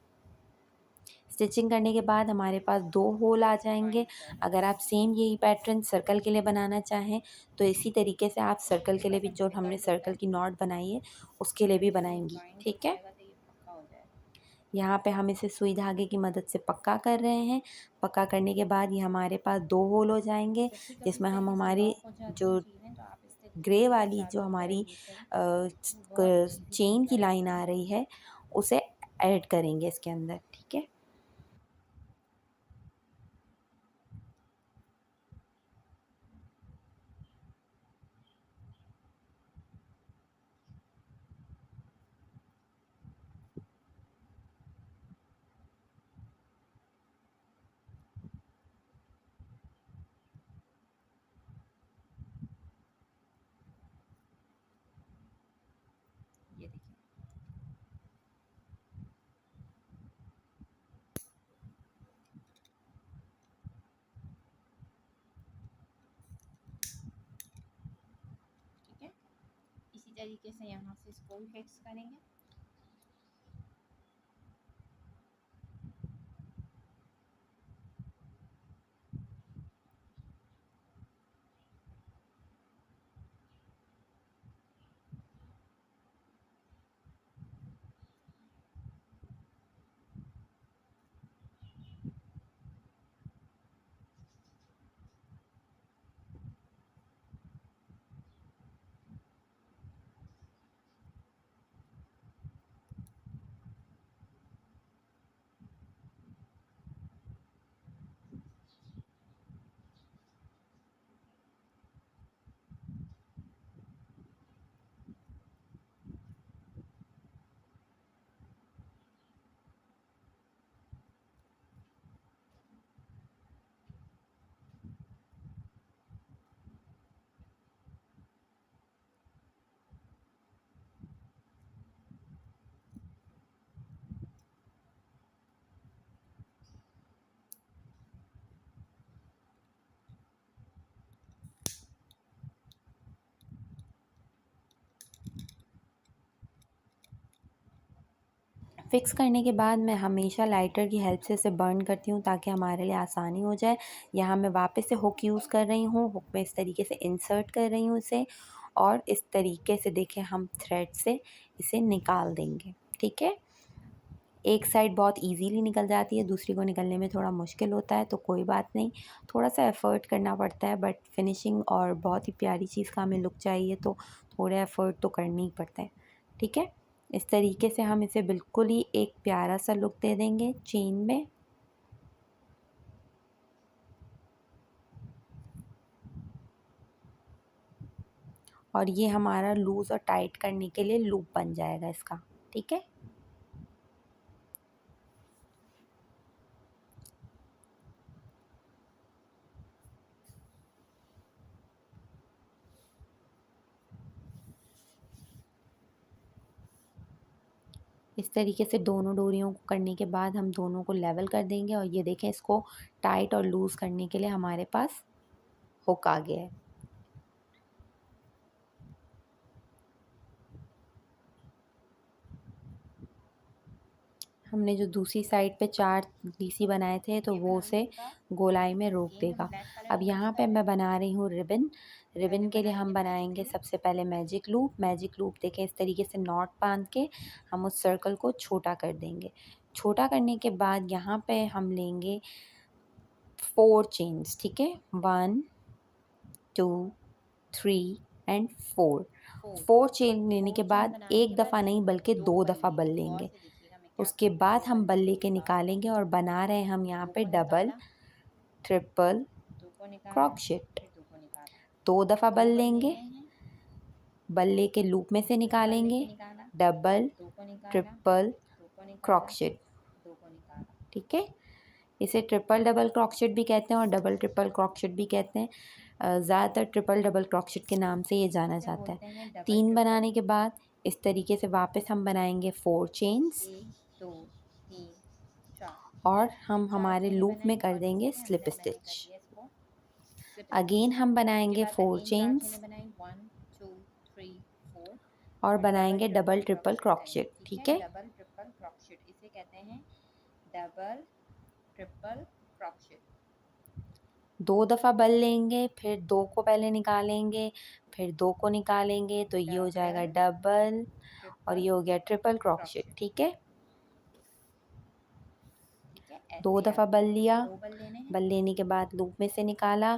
स्टिचिंग करने के बाद हमारे पास 2 होल आ जाएंगे। ज्वाइंट कर अगर आप सेम यही पैटर्न सर्कल के लिए बनाना चाहें तो इसी तरीके से आप सर्कल के लिए भी, जो हमने सर्कल की नॉट बनाई है उसके लिए भी जब ये बनाएंगी। ज्वाइंट हो ठीक है, जाएगा तो ये पक्का हो जाएगा। यहाँ पे हम इसे सुई धागे की मदद से पक्का कर रहे हैं। पक्का करने के बाद ये हमारे पास 2 होल हो जाएंगे कभी कभी जिसमें हम कहीं हमारी ब्लॉक हो जाती हैं जो चीज़ें तो आप इस तरीके ग्रे से एक वाली साथ जो दो थ्रेड हमारी लेकर बहुत इजीली चेन की कट लाइन आ रही है उसे ऐड करेंगे इसके अंदर। ठीक है, ये देखिए तरीके से यहाँ से इसको भी फिक्स करेंगे। फिक्स करने के बाद मैं हमेशा लाइटर की हेल्प से इसे बर्न करती हूँ ताकि हमारे लिए आसानी हो जाए। यहाँ मैं वापस से हुक यूज़ कर रही हूँ, हुक में इस तरीके से इंसर्ट कर रही हूँ इसे, और इस तरीके से देखें हम थ्रेड से इसे निकाल देंगे। ठीक है, एक साइड बहुत इजीली निकल जाती है, दूसरी को निकलने में थोड़ा मुश्किल होता है, तो कोई बात नहीं, थोड़ा सा एफ़र्ट करना पड़ता है, बट फिनिशिंग और बहुत ही प्यारी चीज़ का हमें लुक चाहिए तो थोड़ा एफ़र्ट तो करना ही पड़ता है। ठीक है, इस तरीके से हम इसे बिल्कुल ही एक प्यारा सा लुक दे देंगे चेन में। और ये हमारा लूज़ और टाइट करने के लिए लूप बन जाएगा इसका। ठीक है, इस तरीके से दोनों डोरियों को करने के बाद हम दोनों को लेवल कर देंगे, और ये देखें इसको टाइट और लूज़ करने के लिए हमारे पास हुक आ गया है। हमने जो दूसरी साइड पे 4 डीसी बनाए थे तो ये वो बनाने उसे के बाद गोलाई में रोक अगेन हम देगा। ब्लैक कलर अब को यूज़ यहाँ पे मैं करेंगे। बना रही हूँ रिबन। पहले रिबन के लिए बनाएंगे हम मैजिक बनाएंगे लूप। सबसे पहले मैजिक लूप। मैजिक लूप देखें इस तरीके से नॉट बांध के हम उस सर्कल को छोटा कर देंगे। छोटा करने के बाद यहाँ पे हम लेंगे 4 चेन्स। ठीक है, 1 2 3 एंड 4। 4 चेन लेने के 4 चेन बाद बनाने के एक बाद दफ़ा नहीं इसमें बल्कि 2 2 दफ़ा बल्ले, बल गौर लेंगे। से देखिएगा मैं क्या उसके कर रही हूँ। बाद 2 हम बल्ले बल्ले लेने के के बाद निकालेंगे और बना रहे हैं हम यहाँ 2 पे को डबल, निकाला, ट्रिपल 2 को निकाला, क्रॉकशिट। फिर 2 को निकाला। 2 दफ़ा 2 बल बल्ले लेंगे, लिए हैं, बल्ले के लूप में से 2 बल्ले निकालेंगे, के निकाला, डबल, 2 को निकाला, ट्रिपल 2 को निकाला, क्रॉकशिट। 2 को निकाला। ठीक है, इसे ट्रिपल डबल क्रॉकशिट भी कहते हैं और डबल ट्रिपल क्रॉकशिट भी कहते हैं। ज़्यादातर ट्रिपल डबल क्रॉकशिट के नाम से ये जाना इसे जाता है। बोलते हैं डबल 3 ट्रिपल। बनाने के बाद इस तरीके से वापस हम बनाएंगे 4 चेन्स, 1 2 3 4। और हम 4 हमारे चेने लूप में बनाई कर और देंगे इसी में स्लिप हमने मैंने कर स्टिच। दिया इसको स्लिप अगेन स्टिच। हम उसके बनाएंगे बाद 4 अगेन 4 चेने चेन्स बनाई, 1 2 3 4, और और डबल बनाएंगे ट्रिपल डबल ट्रिपल क्रॉकशिट करेंगे। क्रॉकशिट। ठीक है, ठीक है, डबल ट्रिपल क्रॉकशिट इसे कहते हैं डबल ट्रिपल क्रॉकशिट। 2 दफ़ा बल लेंगे, फिर 2 को पहले निकालेंगे, फिर 2 को निकालेंगे, तो ये हो जाएगा डबल डबल, और ट्रिपल ये हो गया ट्रिपल क्रॉकशिट। क्रॉकशिट। ठीक है, ठीक है, 2 ऐसे ही दफ़ा आपको बल लिया, 2 बल लेने हैं। बल लेने के बाद लूप में से निकाला,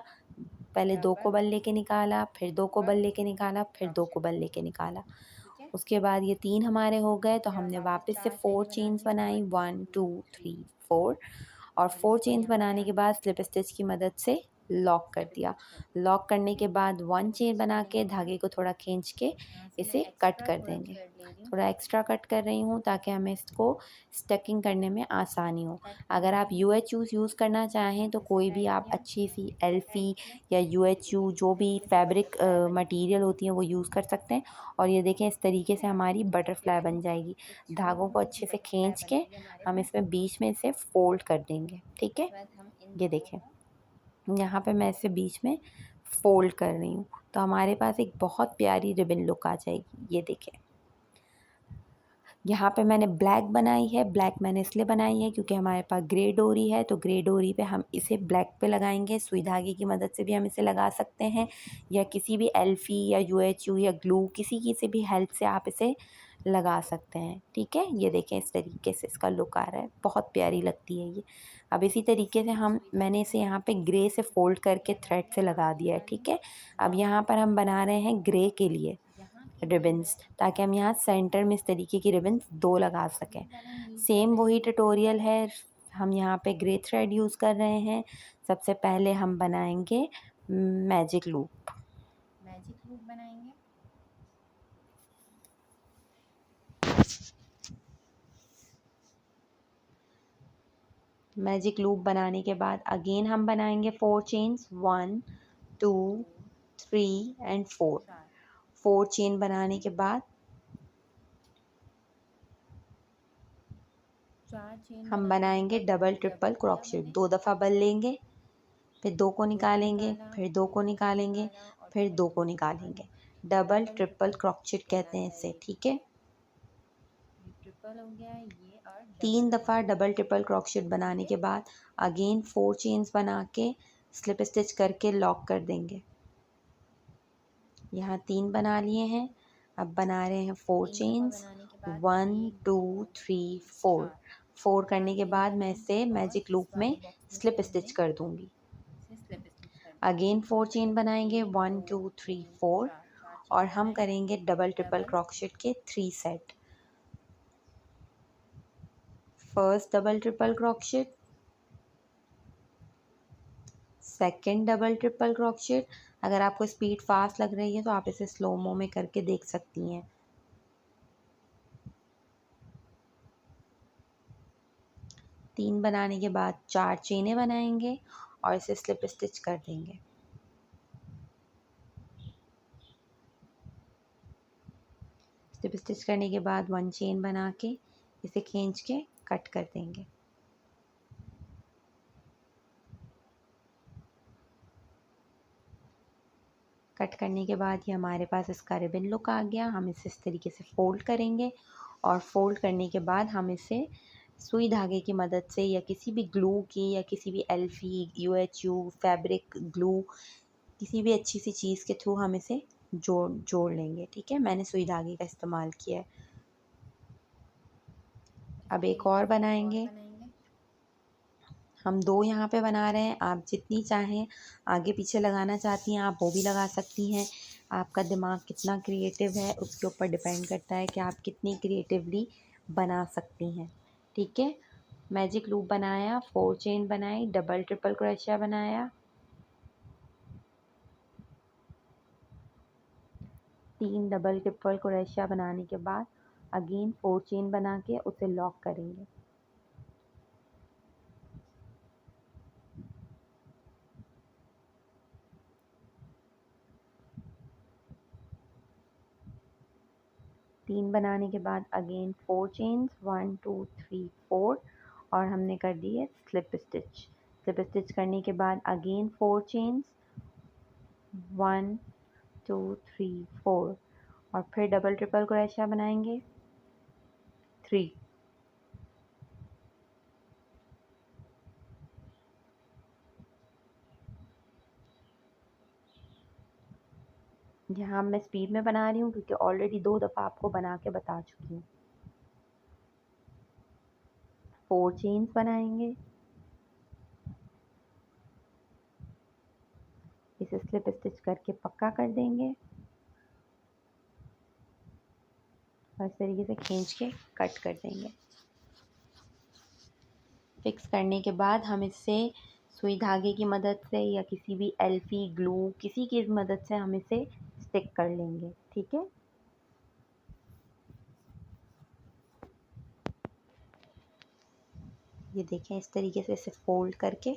पहले 2 को डबल बल लेके निकाला, फिर 2 को बल ट्रिपल लेके निकाला, फिर 2 को क्रॉकशिट। बल लेके निकाला। ठीक है, उसके बाद ये 3 हमारे हो गए, तो फिर हमने वापस वापस से 4 4 चेने चेन्स बनानी है, बनाई, 1 1 2 2 3 3 4, और और 4 इसको चेन्स यहाँ पे बनाने के हमने बाद स्लिप स्टिच की मदद से लॉक कर स्लिप दिया। स्टिच कर दिया। लॉक करने ठीक के है, बाद 1 स्लिप चेन स्टिच बना करने के के बाद धागे को थोड़ा खींच के यहाँ से मैं इसे कट एक्स्ट्रा कर थोड़ा देंगे। थ्रेड ले रही हूँ, थोड़ा एक्स्ट्रा कट कर रही हूँ ताकि हमें इसको स्टकिंग करने में आसानी हो। कट अगर करना आप है। UHU यूज़ करना चाहें तो इसे कोई भी टाइट आप किया, अच्छी सी इसे टाइट एल्फ़ी किया, या UHU इस जो भी तरीके से फैब्रिक बटरफ्लाई बन जाएगी। मटेरियल होती है वो यूज़ कर सकते हैं। और ये देखें इस तरीके से हमारी ये बटरफ्लाई देखो, बन जाएगी। एक धागों छोटी को सी अच्छे से बटरफ्लाई खींच बन के गई हमारे हम पास। इसमें बीच में से फ़ोल्ड कर देंगे। ठीक है, उसके बाद हम इन ये दोनों देखें को यहाँ पे मैं इसे बीच में फ़ोल्ड कर रही हूँ तो हमारे पास एक बहुत प्यारी रिबन लुक आ जाएगी। ये देखें, यहाँ पे मैंने ब्लैक बनाई है। ब्लैक मैंने इसलिए बनाई है क्योंकि हमारे पास ग्रे डोरी है, तो ग्रे डोरी पे हम इसे ब्लैक पे लगाएंगे। सुई धागे की मदद से भी हम इसे लगा सकते हैं, या किसी भी एल्फी या यूएचयू या ग्लू, किसी की से भी हेल्प से आप इसे लगा सकते हैं। ठीक है, ये देखें इस तरीके से इसका लुक आ रहा है, बहुत प्यारी लगती है ये। अब इसी तरीके से मैंने इसे यहाँ पे ग्रे से फोल्ड करके थ्रेड से लगा दिया है। ठीक है, अब यहाँ पर हम बना रहे हैं ग्रे के लिए रिबन्स, ताकि हम यहाँ सेंटर में इस तरीके की रिबन्स 2 लगा सकें। सेम वही ट्यूटोरियल है, हम यहाँ पे ग्रे थ्रेड यूज़ कर रहे हैं। सबसे पहले हम बनाएंगे मैजिक लूप। बनाएंगे। मैजिक लूप बनाने के बाद अगेन हम बनाएंगे 4 चेन्स, 1 2 3 एंड 4 चेन बनाने के बाद हम बनाएंगे डबल ट्रिपल क्रोशेट। 2 दफ़ा बल लेंगे, फिर 2 को निकालेंगे, फिर 2 को निकालेंगे, फिर 2 को निकालेंगे। डबल ट्रिपल क्रोशेट कहते हैं इसे। ठीक है, ट्रिपल हो गया ये, और 3 दफ़ा डबल ट्रिपल क्रोशेट बनाने के बाद अगेन 4 चेन्स बना के स्लिप स्टिच करके लॉक कर देंगे। यहाँ 3 बना लिए हैं, अब बना रहे हैं 4 चेन्स, 1 2 3 4 करने के बाद मैं इसे मैजिक लूप में स्लिप स्टिच कर दूंगी। अगेन 4 चेन बनाएंगे, 1 2 3 4, और हम करेंगे डबल ट्रिपल क्रोशेट के 3 set. First double triple crochet, second double triple crochet. अगर आपको स्पीड फास्ट लग रही है तो आप इसे स्लोमो में करके देख सकती हैं। तीन बनाने के बाद 4 चेनें बनाएंगे और इसे स्लिप स्टिच कर देंगे। स्लिप स्टिच करने के बाद 1 चेन बना के इसे खींच के कट कर देंगे। कट करने के बाद ये हमारे पास इसका रिबन लुक आ गया। हम इसे इस तरीके से फोल्ड करेंगे, और फोल्ड करने के बाद हम इसे सुई धागे की मदद से या किसी भी ग्लू की या किसी भी एल्फी, यूएचयू, फैब्रिक ग्लू, किसी भी अच्छी सी चीज़ के थ्रू हम इसे जोड़ लेंगे। ठीक है, मैंने सुई धागे का इस्तेमाल किया है। अब एक और बनाएंगे। हम 2 यहाँ पे बना रहे हैं, आप जितनी चाहें आगे पीछे लगाना चाहती हैं आप वो भी लगा सकती हैं। आपका दिमाग कितना क्रिएटिव है उसके ऊपर डिपेंड करता है कि आप कितनी क्रिएटिवली बना सकती हैं। ठीक है, मैजिक लूप बनाया, 4 चेन बनाई, डबल ट्रिपल क्रोशिया बनाया, 3 डबल ट्रिपल क्रोशिया बनाने के बाद अगेन 4 चेन बना के उसे लॉक करेंगे। तीन बनाने के बाद अगेन 4 चेन्स, 1 2 3 4, और हमने कर दी है स्लिप स्टिच। स्लिप स्टिच करने के बाद अगेन 4 चेन्स, 1 2 3 4, और फिर डबल ट्रिपल क्रोशिया बनाएंगे 3। यहाँ मैं स्पीड में बना रही हूँ क्योंकि ऑलरेडी 2 दफ़ा आपको बना के बता चुकी हूँ। 4 चेन्स बनाएंगे, इसे स्लिप स्टिच करके पक्का कर देंगे और इस तरीके से खींच के कट कर देंगे। फिक्स करने के बाद हम इससे सुई धागे की मदद से या किसी भी एल्फी, ग्लू, किसी की मदद से हम इसे स्टिक कर लेंगे। ठीक है, ये देखें इस तरीके से इसे फोल्ड करके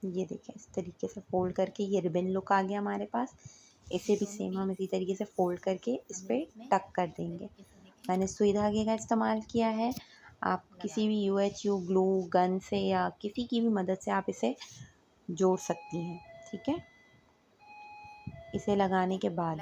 ये देखें इस तरीके से फोल्ड करके ये रिबन लुक आ गया हमारे पास। इसे भी सेम हम इसी तरीके से फोल्ड करके इस पर टक कर देंगे। मैंने सुई धागे का इस्तेमाल किया है, आप किसी भी UHU ग्लू गन से या किसी की भी मदद से आप इसे जोड़ सकती हैं। ठीक है, इसे लगाने के बाद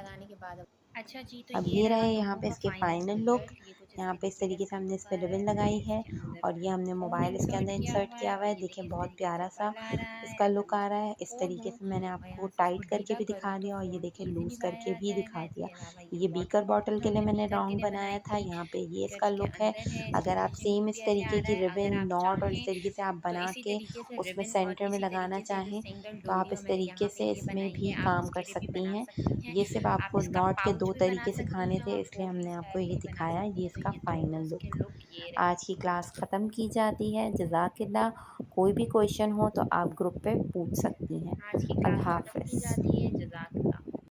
अच्छा जी, तो अब ये ये रहा रहे यहाँ दोनों पे का इसके फाइनल फाइनल लुक। रिजल्ट। ये कुछ इस यहाँ पे इस तरीके तरीके का से सा हमने इस लुक पे आ रहा रिबन है। लगाई है इसके अंदर और ये हमने फ़ोन मोबाइल इसके इंसर्ट अंदर किया इंसर्ट हुआ किया है हुआ और है। ये देखिए देखिए इस बहुत तरीके से प्यारा सा फल आ रहा है। इसका अगर लुक मैं आ रहा इसको है। इस खोल तरीके दूँ से मैंने और आपको यहाँ से इसको टाइट करके ढीला भी करूँ दिखा तो दिया और ये फ़ोन देखिए ईज़िली लूज़ बाहर करके आ भी जाएगा। दिखा दिया। इसके अलावा ये ये बीकर वाटर बॉटल के बॉटल लिए मैं मैंने बीकर के रॉन्ग लिए बनाई बनाया था। थी। यहाँ पे ये बीकर इसका इसके लुक है। अंदर है, इसकी अगर आप फिनिशिंग सेम लुक इस भी ऐसे आ तरीके रहा की है। अगर रिबन आप नॉट और इस चाहें तरीके से आप तो बना इसी के तरीके से उसमें रिबन और सेंटर में इसी लगाना तरीके से जो चाहें सिंगल तो आप डोरी और इस मैंने तरीके यहाँ पे से ये इसमें बनाई भी है, आप काम कर उसके लिए भी सकती बना हैं। सकती हैं। ये सिर्फ आप आपको इसका नॉट के पाउच दो भी बना तरीके सकती सिखाने हैं थे, और इसलिए टोपी हमने आपको स्टाइल ये भी बना दिखाया। सकती ये हैं। तो इसका ये दोनों फाइनल इसके लुक। लुक ये रहे। आज की क्लास ख़त्म की जाती है। जज़ाकिल्लाह। कोई भी क्वेश्चन हो तो आप ग्रुप पे पूछ सकती हैं। आज की क्लास अल्लाह ख़त्म की हाफ़िज़। जाती है। जज़ाकल्लाह।